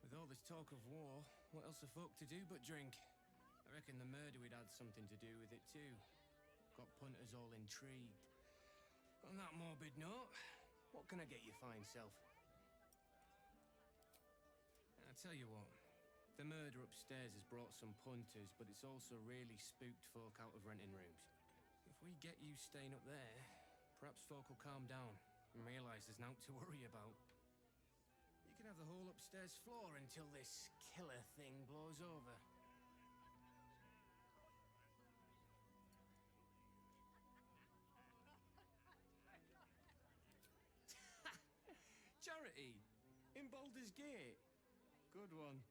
With all this talk of war, what else are folk to do but drink? I reckon the murder we'd had something to do with it too. Got punters all intrigued. On that morbid note, what can I get your fine self? I'll tell you what. The murder upstairs has brought some punters, but it's also really spooked folk out of renting rooms. If we get you staying up there, perhaps folk will calm down and realise there's naught to worry about. You can have the whole upstairs floor until this killer thing blows over. Charity! In Baldur's Gate! Good one.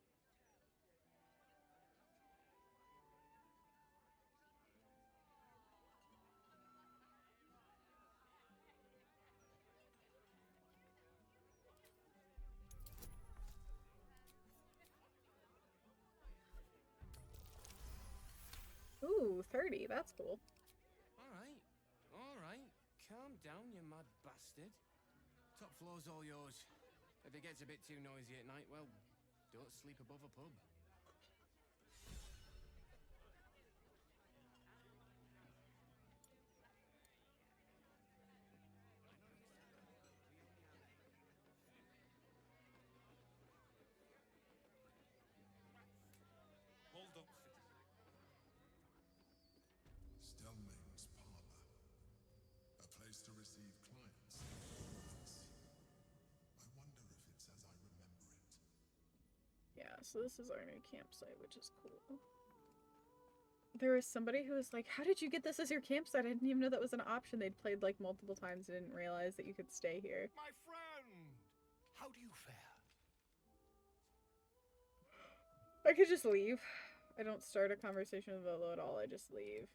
Ooh, 30. That's cool. All right. Calm down, you mad bastard. Top floor's all yours. If it gets a bit too noisy at night, well, don't sleep above a pub. Hold up, Stelmane's parlor. A place to receive clients. I wonder if it's as I remember it. Yeah, so this is our new campsite, which is cool. There was somebody who was like, how did you get this as your campsite? I didn't even know that was an option. They'd played like multiple times and didn't realize that you could stay here. My friend! How do you fare? I could just leave. I don't start a conversation with Volo at all. I just leave.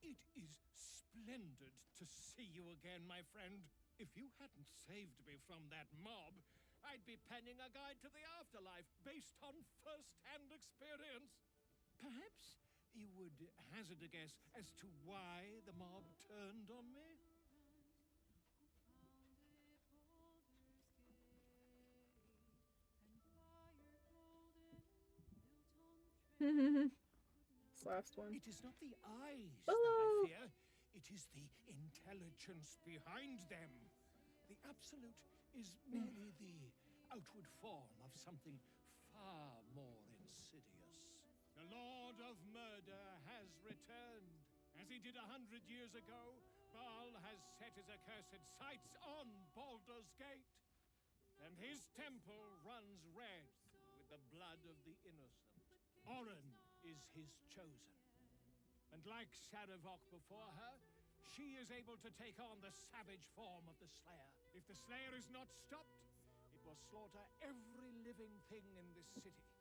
It is splendid to see you again, my friend. If you hadn't saved me from that mob, I'd be penning a guide to the afterlife based on first-hand experience. Perhaps you would hazard a guess as to why the mob turned on me? This last one. It is not the eyes that I fear. It is the intelligence behind them. The absolute is merely the outward form of something far more insidious. The Lord of Murder has returned. As he did 100 years ago, Baal has set his accursed sights on Baldur's Gate. And his temple runs red with the blood of the innocent. Oren is his chosen. And like Sarevok before her, she is able to take on the savage form of the Slayer. If the Slayer is not stopped, it will slaughter every living thing in this city.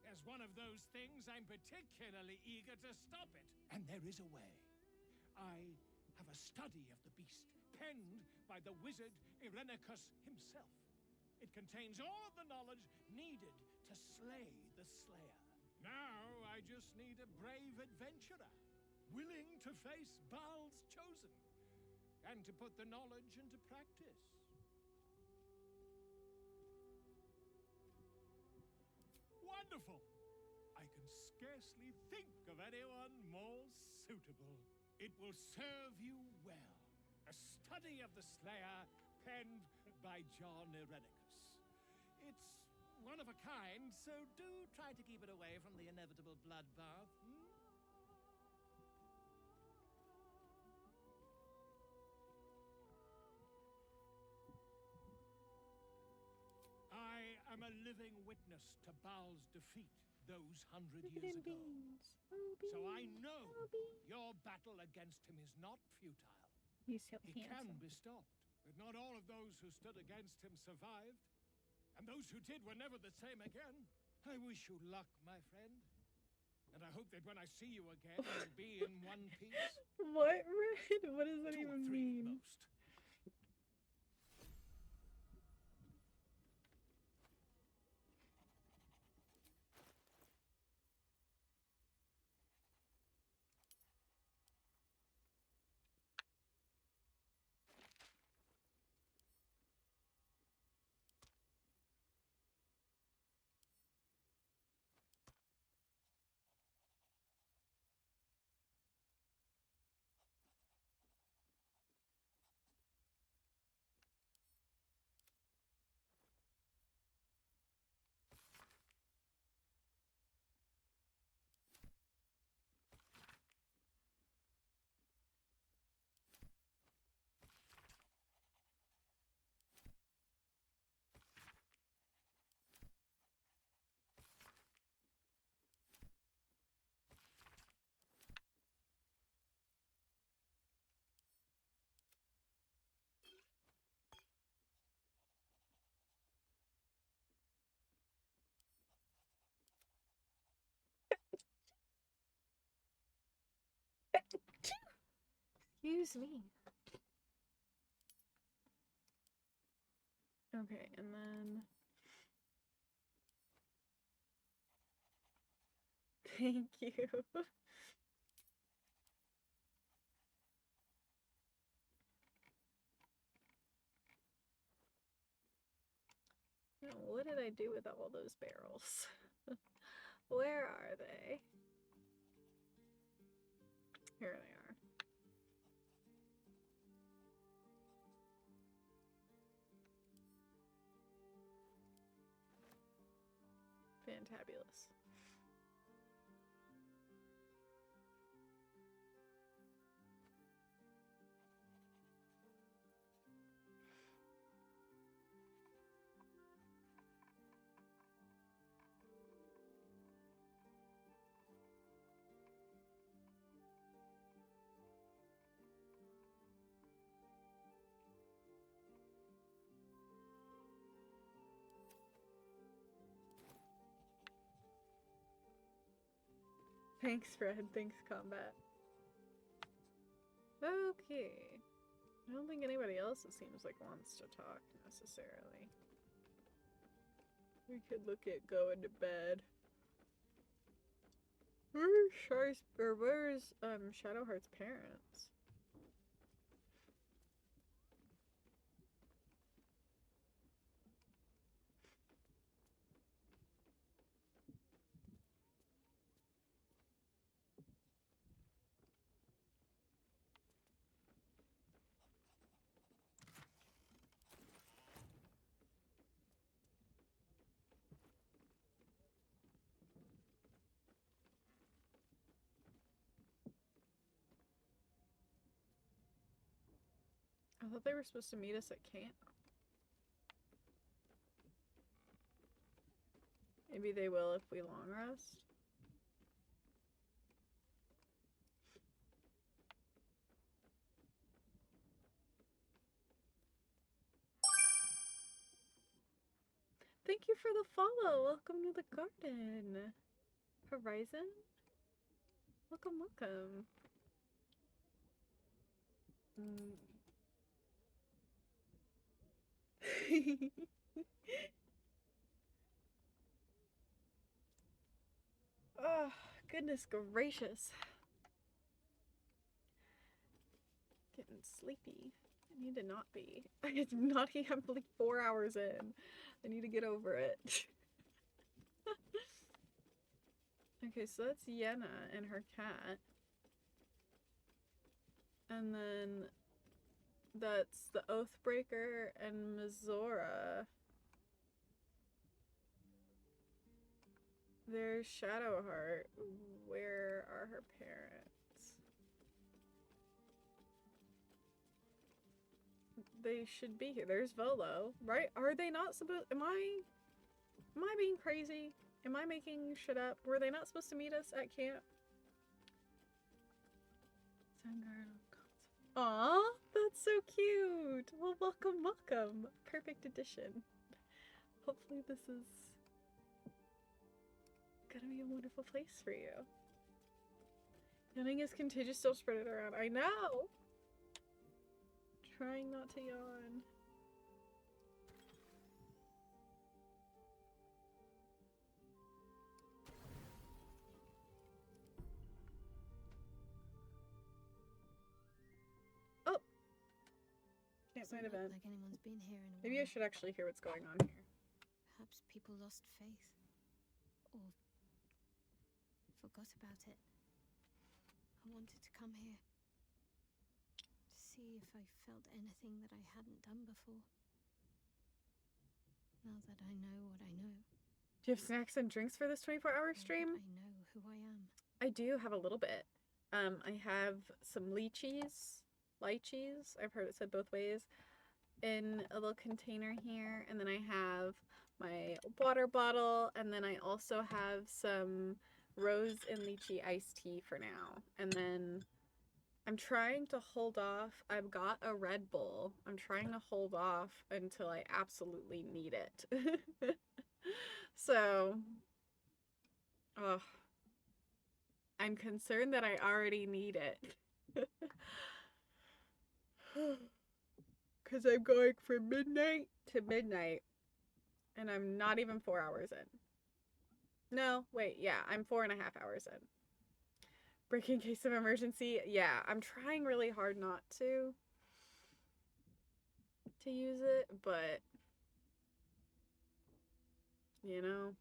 As one of those things, I'm particularly eager to stop it. And there is a way. I have a study of the beast, penned by the wizard Irenicus himself. It contains all of the knowledge needed to slay the Slayer. Now, I just need a brave adventurer, willing to face Baal's chosen, and to put the knowledge into practice. Wonderful! I can scarcely think of anyone more suitable. It will serve you well. A study of the Slayer, penned by John Irenicus. It's one of a kind, so do try to keep it away from the inevitable bloodbath. I am a living witness to Baal's defeat those 100 years ago. So I know your battle against him is not futile. He's so He can handsome. be stopped, but not all of those who stood against him survived. And those who did were never the same again. I wish you luck, my friend. And I hope that when I see you again, you'll be in one piece. What, Red? What does that even mean? Most. Excuse me. Okay, and then... Thank you. Now, what did I do with all those barrels? Where are they? Here they are. Fantabulous. Thanks, Fred. Thanks, Combat. Okay. I don't think anybody else, it seems like, wants to talk necessarily. We could look at going to bed. Where's Shadowheart's parents? I thought they were supposed to meet us at camp. Maybe they will if we long rest. Thank you for the follow. Welcome to the garden. Horizon? Welcome, welcome. Oh, goodness gracious. Getting sleepy. I need to not be. I'm like 4 hours in. I need to get over it. Okay, so that's Yenna and her cat. And then that's the Oathbreaker and Mizora. There's Shadowheart. Where are her parents? They should be here. There's Volo, right? Are they not supposed... Am I being crazy? Am I making shit up? Were they not supposed to meet us at camp? Aw, that's so cute. Well, welcome, welcome. Perfect addition. Hopefully this is gonna be a wonderful place for you. Yawning is contagious, still spread it around. I know! Trying not to yawn. Oh! Campsite event. Like anyone's been here in a Maybe I while. should actually hear what's going on here. Perhaps people lost faith. Or forgot about it. I wanted to come here. To see if I felt anything that I hadn't done before. Now that I know what I know. Do you have snacks and drinks for this 24-hour stream? I know who I am. I do have a little bit. I have some lychees. I've heard it said both ways. In a little container here. And then I have my water bottle. And then I also have some rose and lychee iced tea for now. And then I'm trying to hold off. I've got a Red Bull. I'm trying to hold off until I absolutely need it. So, I'm concerned that I already need it. Because I'm going from midnight to midnight. And I'm not even 4 hours in. No, wait, yeah, I'm 4.5 hours in. Break in case of emergency. Yeah, I'm trying really hard not to use it, but you know.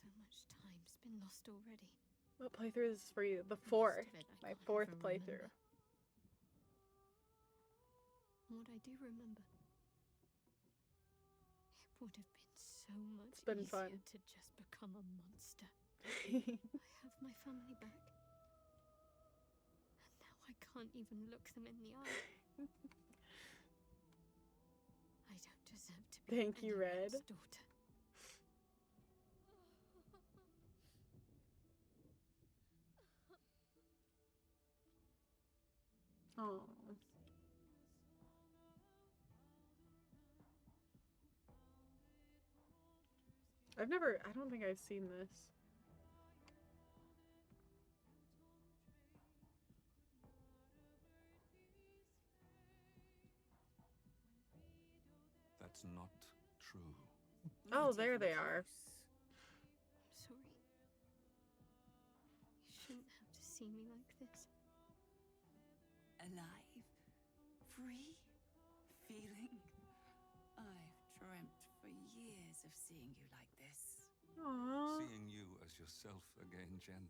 So much time's been lost already. What playthrough is this for you? The Most fourth. of it I My can't fourth even playthrough. remember. What I do remember, it would have been so much been easier fun. to just become a monster. I have my family back. And now I can't even look them in the eye. I don't deserve to be Thank you, Red. anyone's daughter. Oh. I don't think I've seen this. That's not true. Oh, Not there even they are. I'm sorry. You shouldn't have to see me like this. Alive, free, feeling. I've dreamt for years of seeing you like this. Aww. Seeing you as yourself again, Jen.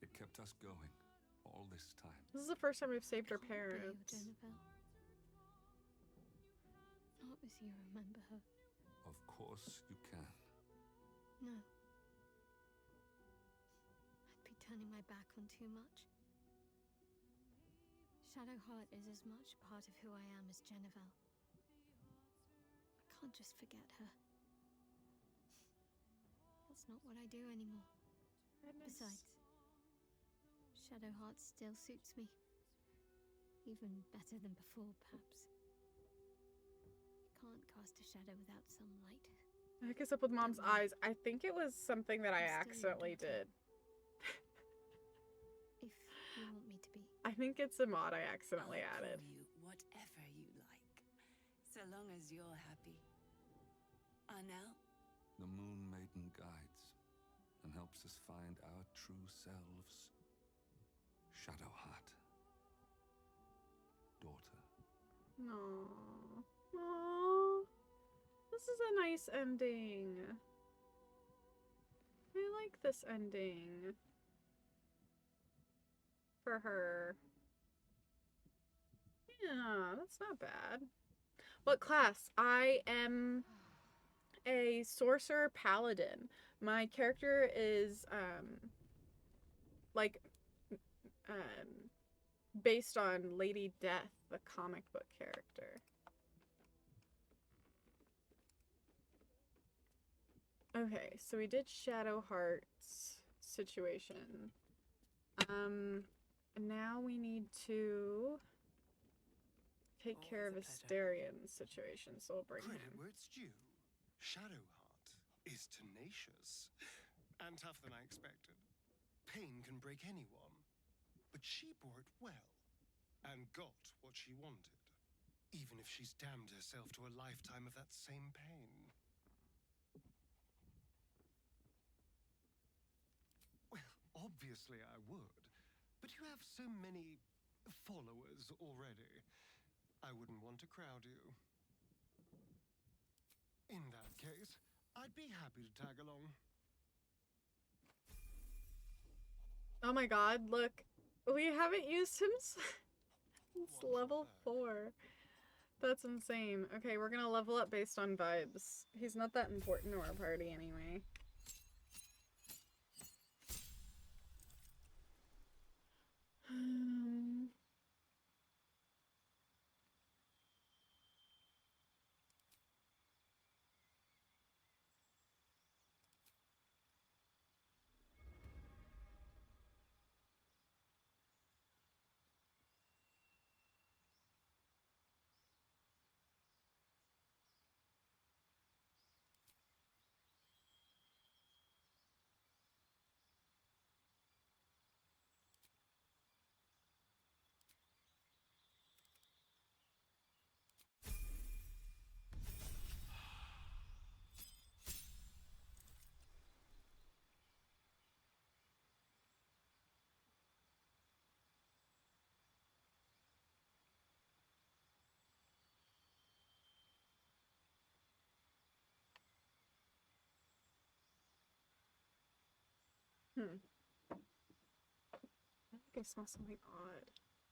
It kept us going all this time. This is the first time we've saved our Can't be your parents. Jennifer. Not as you remember her. Of course you can. No. I'd be turning my back on too much. Shadowheart is as much part of who I am as Jennifer. I can't just forget her. That's not what I do anymore. Besides, Shadowheart still suits me. Even better than before, perhaps. You can't cast a shadow without some light. The heck is up with Mom's eyes? I think it was something that I I'm still your accidentally daughter. did. If you want me to be. I think it's a mod I accidentally I'll added. call you whatever you like, so long as you're happy. Now, The Moon Maiden guides and helps us find our true selves. Shadowheart. Daughter. No. Aww. This is a nice ending. I like this ending. For her. Yeah, that's not bad. What class? I am a sorcerer paladin. My character is like based on Lady Death, the comic book character. Okay, so we did Shadowheart's situation. Now we need to take care of Always a pleasure. Asterian's situation, so we'll bring Credit him. where it's due. Shadowheart is tenacious and tougher than I expected. Pain can break anyone, but she bore it well and got what she wanted, even if she's damned herself to a lifetime of that same pain. Well, obviously I would, but you have so many followers already. I wouldn't want to crowd you. In that case, I'd be happy to tag along. Oh my god, look. We haven't used him since Wonderful level bird. 4. That's insane. Okay, we're gonna level up based on vibes. He's not that important to our party anyway. Hmm. I think I smell something odd.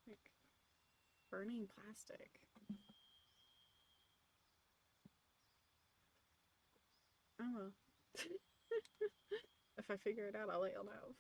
Like burning plastic. Oh well. If I figure it out, I'll let y'all know.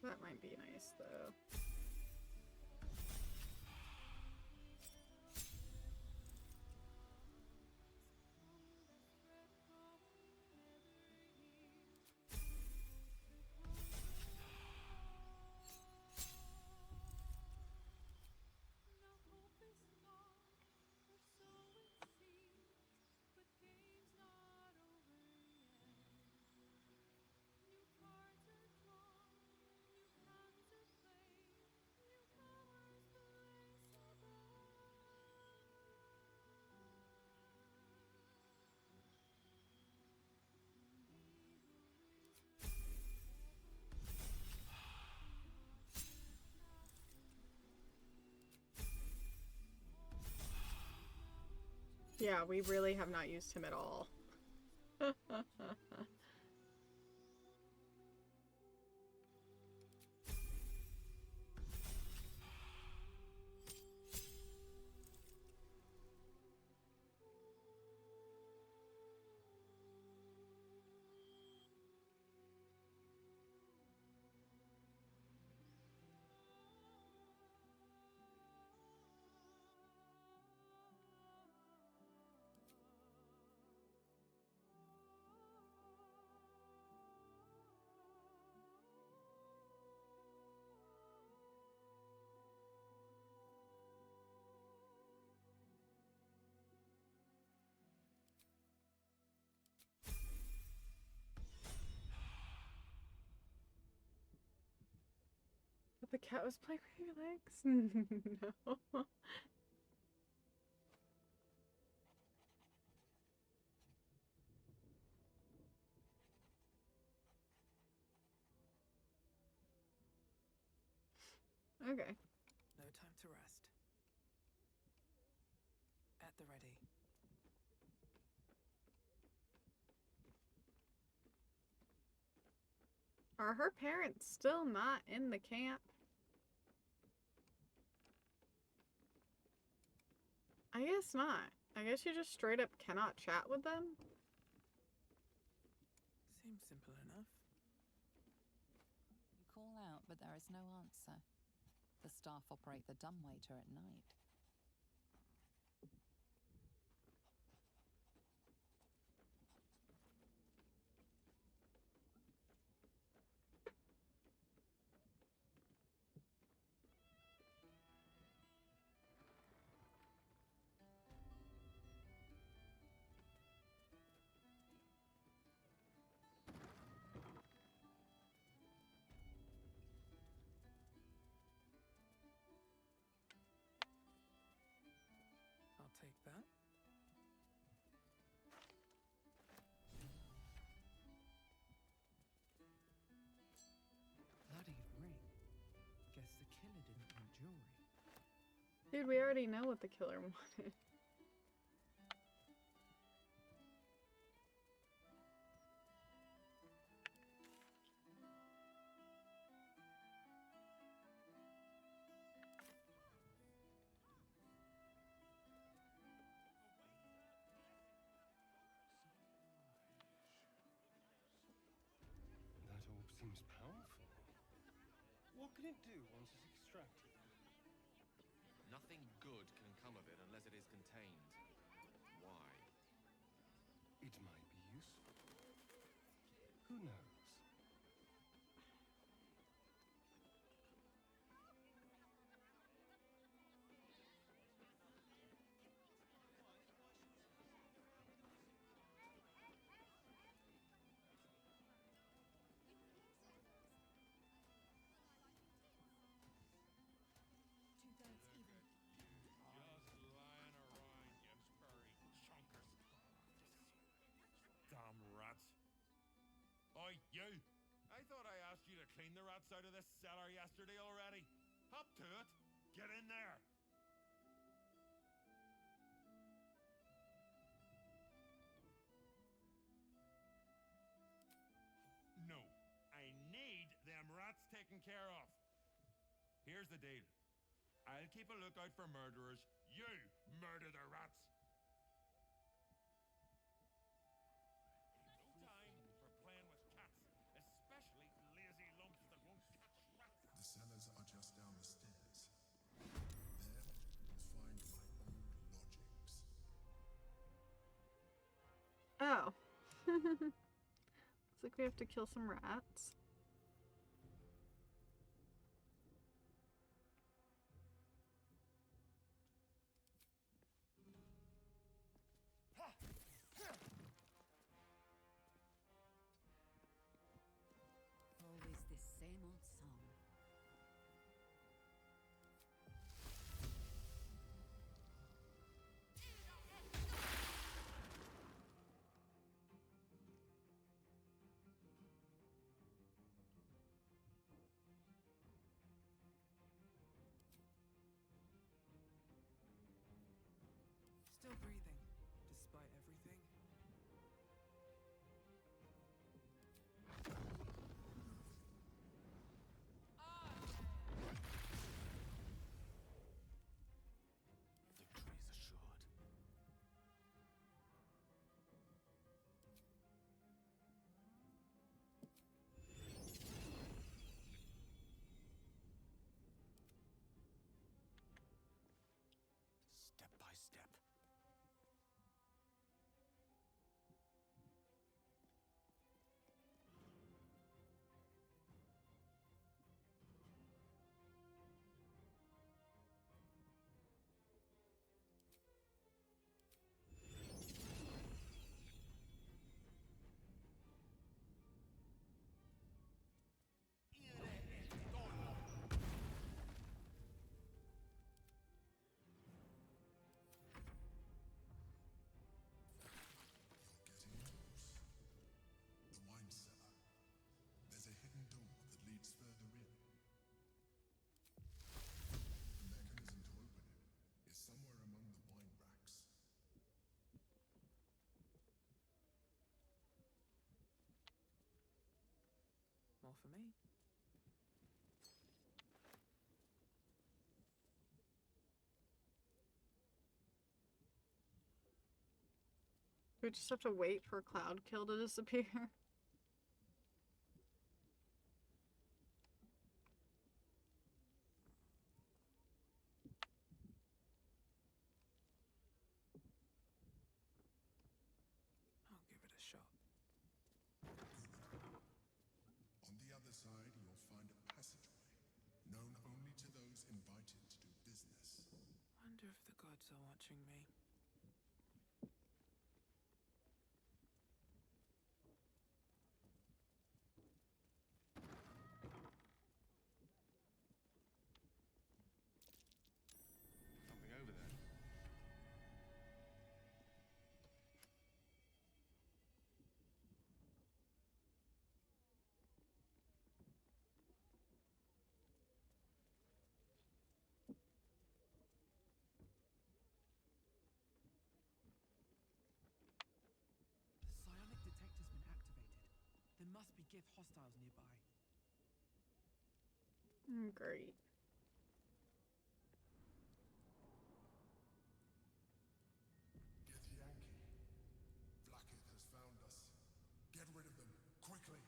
That might be nice though. Yeah, we really have not used him at all. But the cat was playing with your legs? No. Okay. No time to rest. At the ready. Are her parents still not in the camp? I guess not. I guess you just straight up cannot chat with them? Seems simple enough. You call out, but there is no answer. The staff operate the dumbwaiter at night. I'll take that. Bloody ring. Guess the killer didn't want jewelry. Dude, we already know what the killer wanted. What can it do once it's extracted? Nothing good can come of it unless it is contained. Why? It might be useful. Who knows? Damn rats. Oi, you! I thought I asked you to clean the rats out of this cellar yesterday already. Hop to it. Get in there. No. I need them rats taken care of. Here's the deal. I'll keep a lookout for murderers. You murder the rats. No time for playing with cats, especially lazy lumps that won't catch rats. The cellars are just down the stairs. There, you'll find my old lodgings. Oh. Looks like we have to kill some rats. Always this same old song. Still breathing, despite everything. Victory is assured. Step by step. Getting close. The wine cellar. There's a hidden door that leads further in. The mechanism to open it is somewhere among the wine racks. More for me. We just have to wait for Cloud Kill to disappear. I'll give it a shot. On the other side, you'll find a passageway, known only to those invited to do business. Wonder if the gods are watching me. Something over there. The psionic detector's been activated. There must be Gith hostiles nearby. Great. Get Yankee. Blackith has found us. Get rid of them, quickly.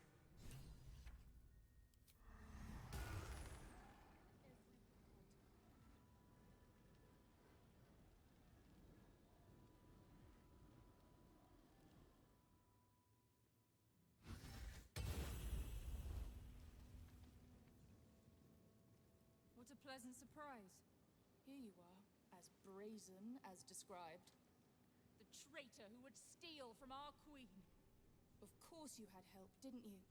a pleasant surprise. Here you are, as brazen as described. The traitor who would steal from our queen. Of course you had help, didn't you?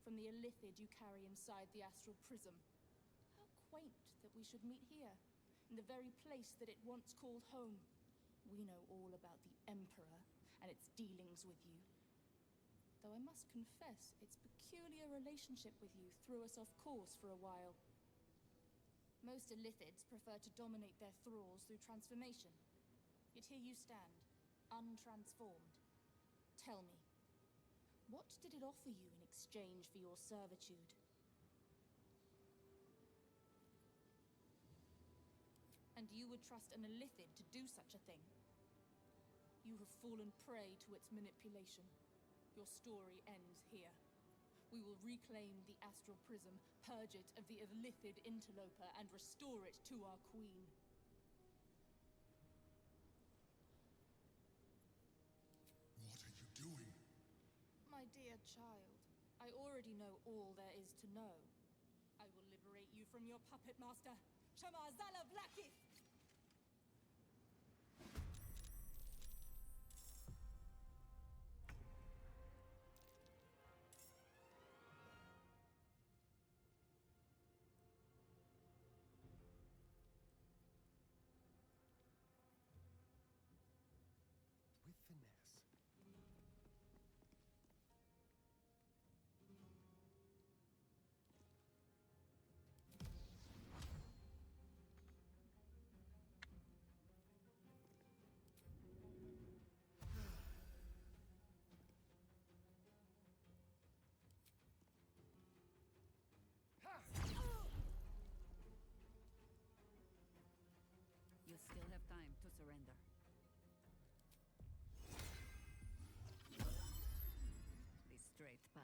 From the illithid you carry inside the astral prism. How quaint that we should meet here, in the very place that it once called home. We know all about the Emperor and its dealings with you. Though I must confess, its peculiar relationship with you threw us off course for a while. Most illithids prefer to dominate their thralls through transformation. Yet here you stand, untransformed. Tell me, what did it offer you in exchange for your servitude? And you would trust an illithid to do such a thing? You have fallen prey to its manipulation. Your story ends here. We will reclaim the astral prism, purge it of the illithid interloper, and restore it to our queen. What are you doing? My dear child, I already know all there is to know. I will liberate you from your puppet master, Shamazala Vlakith! With finesse. You still have time to surrender. The straight path.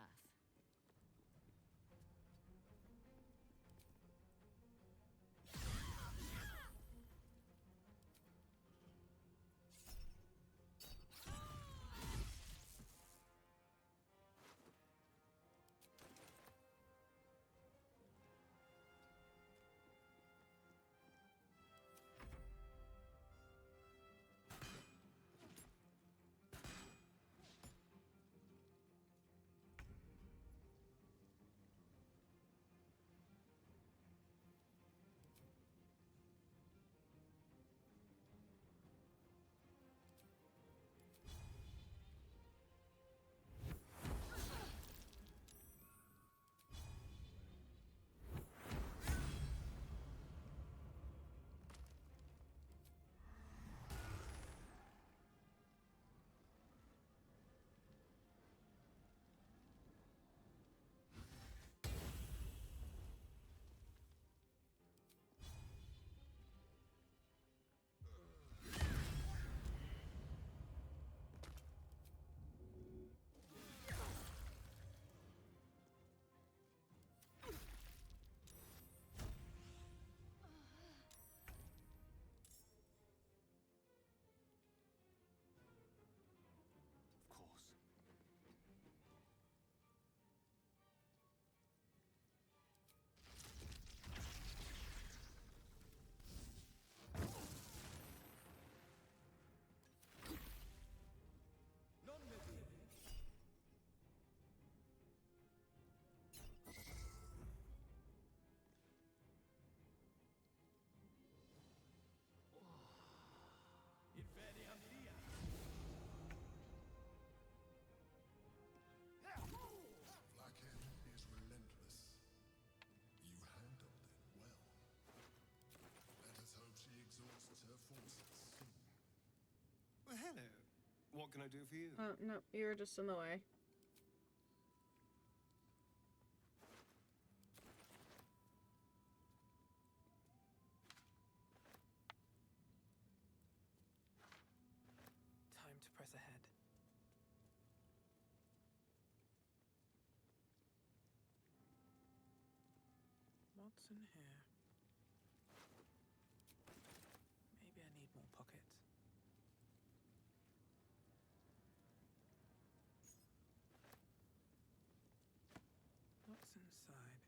Of course. Blackhead is relentless. You handled it well. Let us hope she exhausts her forces soon. Well, hello. What can I do for you? No, you were just in the way. Time to press ahead. What's in here? Maybe I need more pockets. What's inside?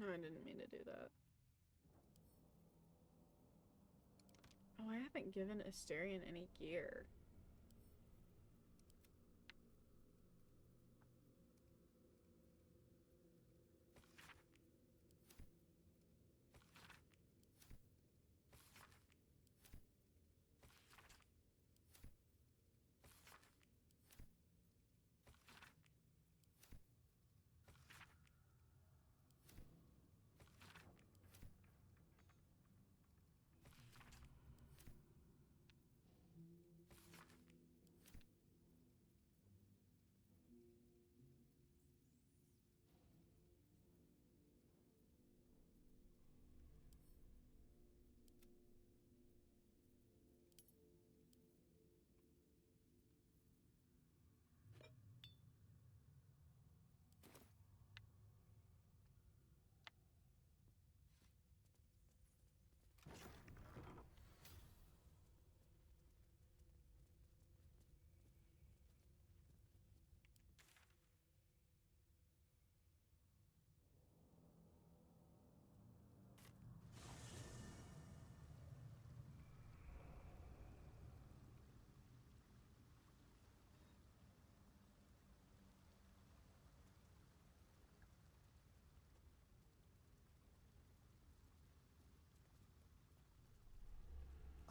No, I didn't mean to do that. Oh, I haven't given Asterion any gear.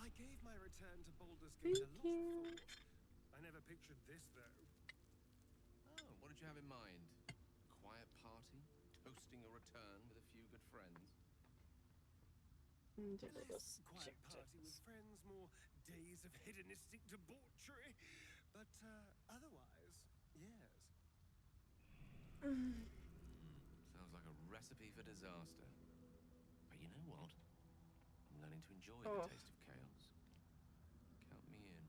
I gave my return to Baldur's Gate a lot of thought. I never pictured this, though. Oh, what did you have in mind? Quiet party? Toasting a return with a few good friends? Less quiet party with friends, more days of hedonistic debauchery. But otherwise, yes. Sounds like a recipe for disaster. But you know what? I'm learning to enjoy the taste of chaos. Count me in.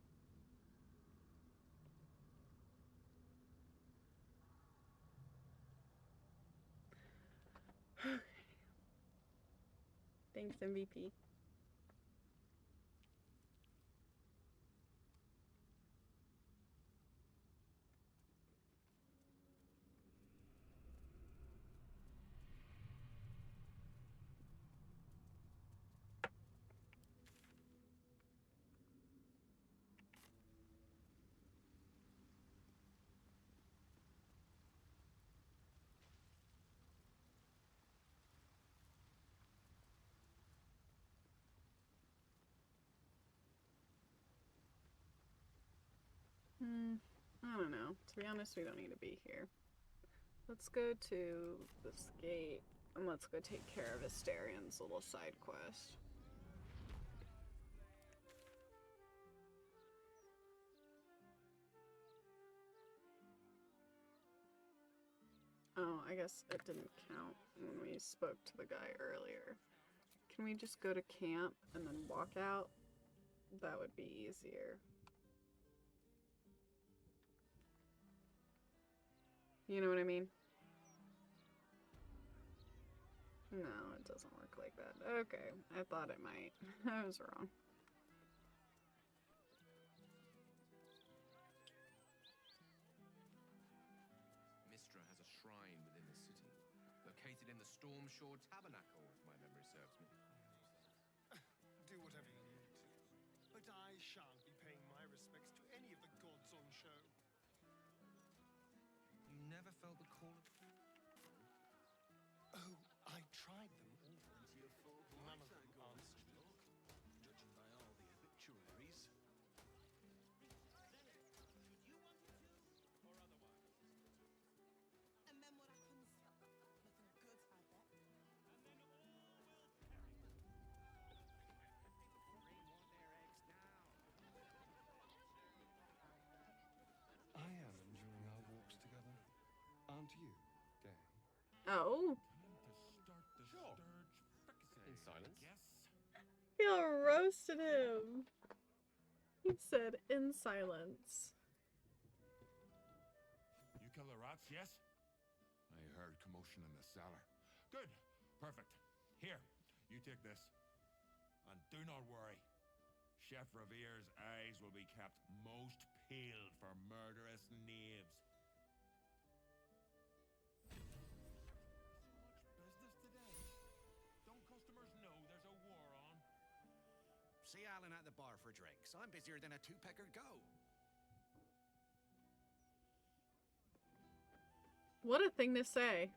Thanks, MVP. I don't know. To be honest, we don't need to be here. Let's go to this gate and let's go take care of Asterion's little side quest. Oh, I guess it didn't count when we spoke to the guy earlier. Can we just go to camp and then walk out? That would be easier. You know what I mean? No, it doesn't work like that. Okay, I thought it might. I was wrong. Mistra has a shrine within the city, located in the Stormshore Tabernacle, if my memory serves me. Do whatever you need to. But I shan't be paying my respects to any of the gods on show. You never felt the call of... Oh, I tried them all. None of them answered. Judging by all the obituaries. And then what happens? Nothing good, I bet. I am enjoying our walks together. Aren't you, gang? Oh. In silence. He roasted him. He said in silence. You kill the rats, yes? I heard commotion in the cellar. Good. Perfect. Here, you take this. And do not worry. Chef Revere's eyes will be kept most peeled for murderous knaves. So much business today. dilly-allying at the bar for drinks. I'm busier than a two-pecker goat. What a thing to say.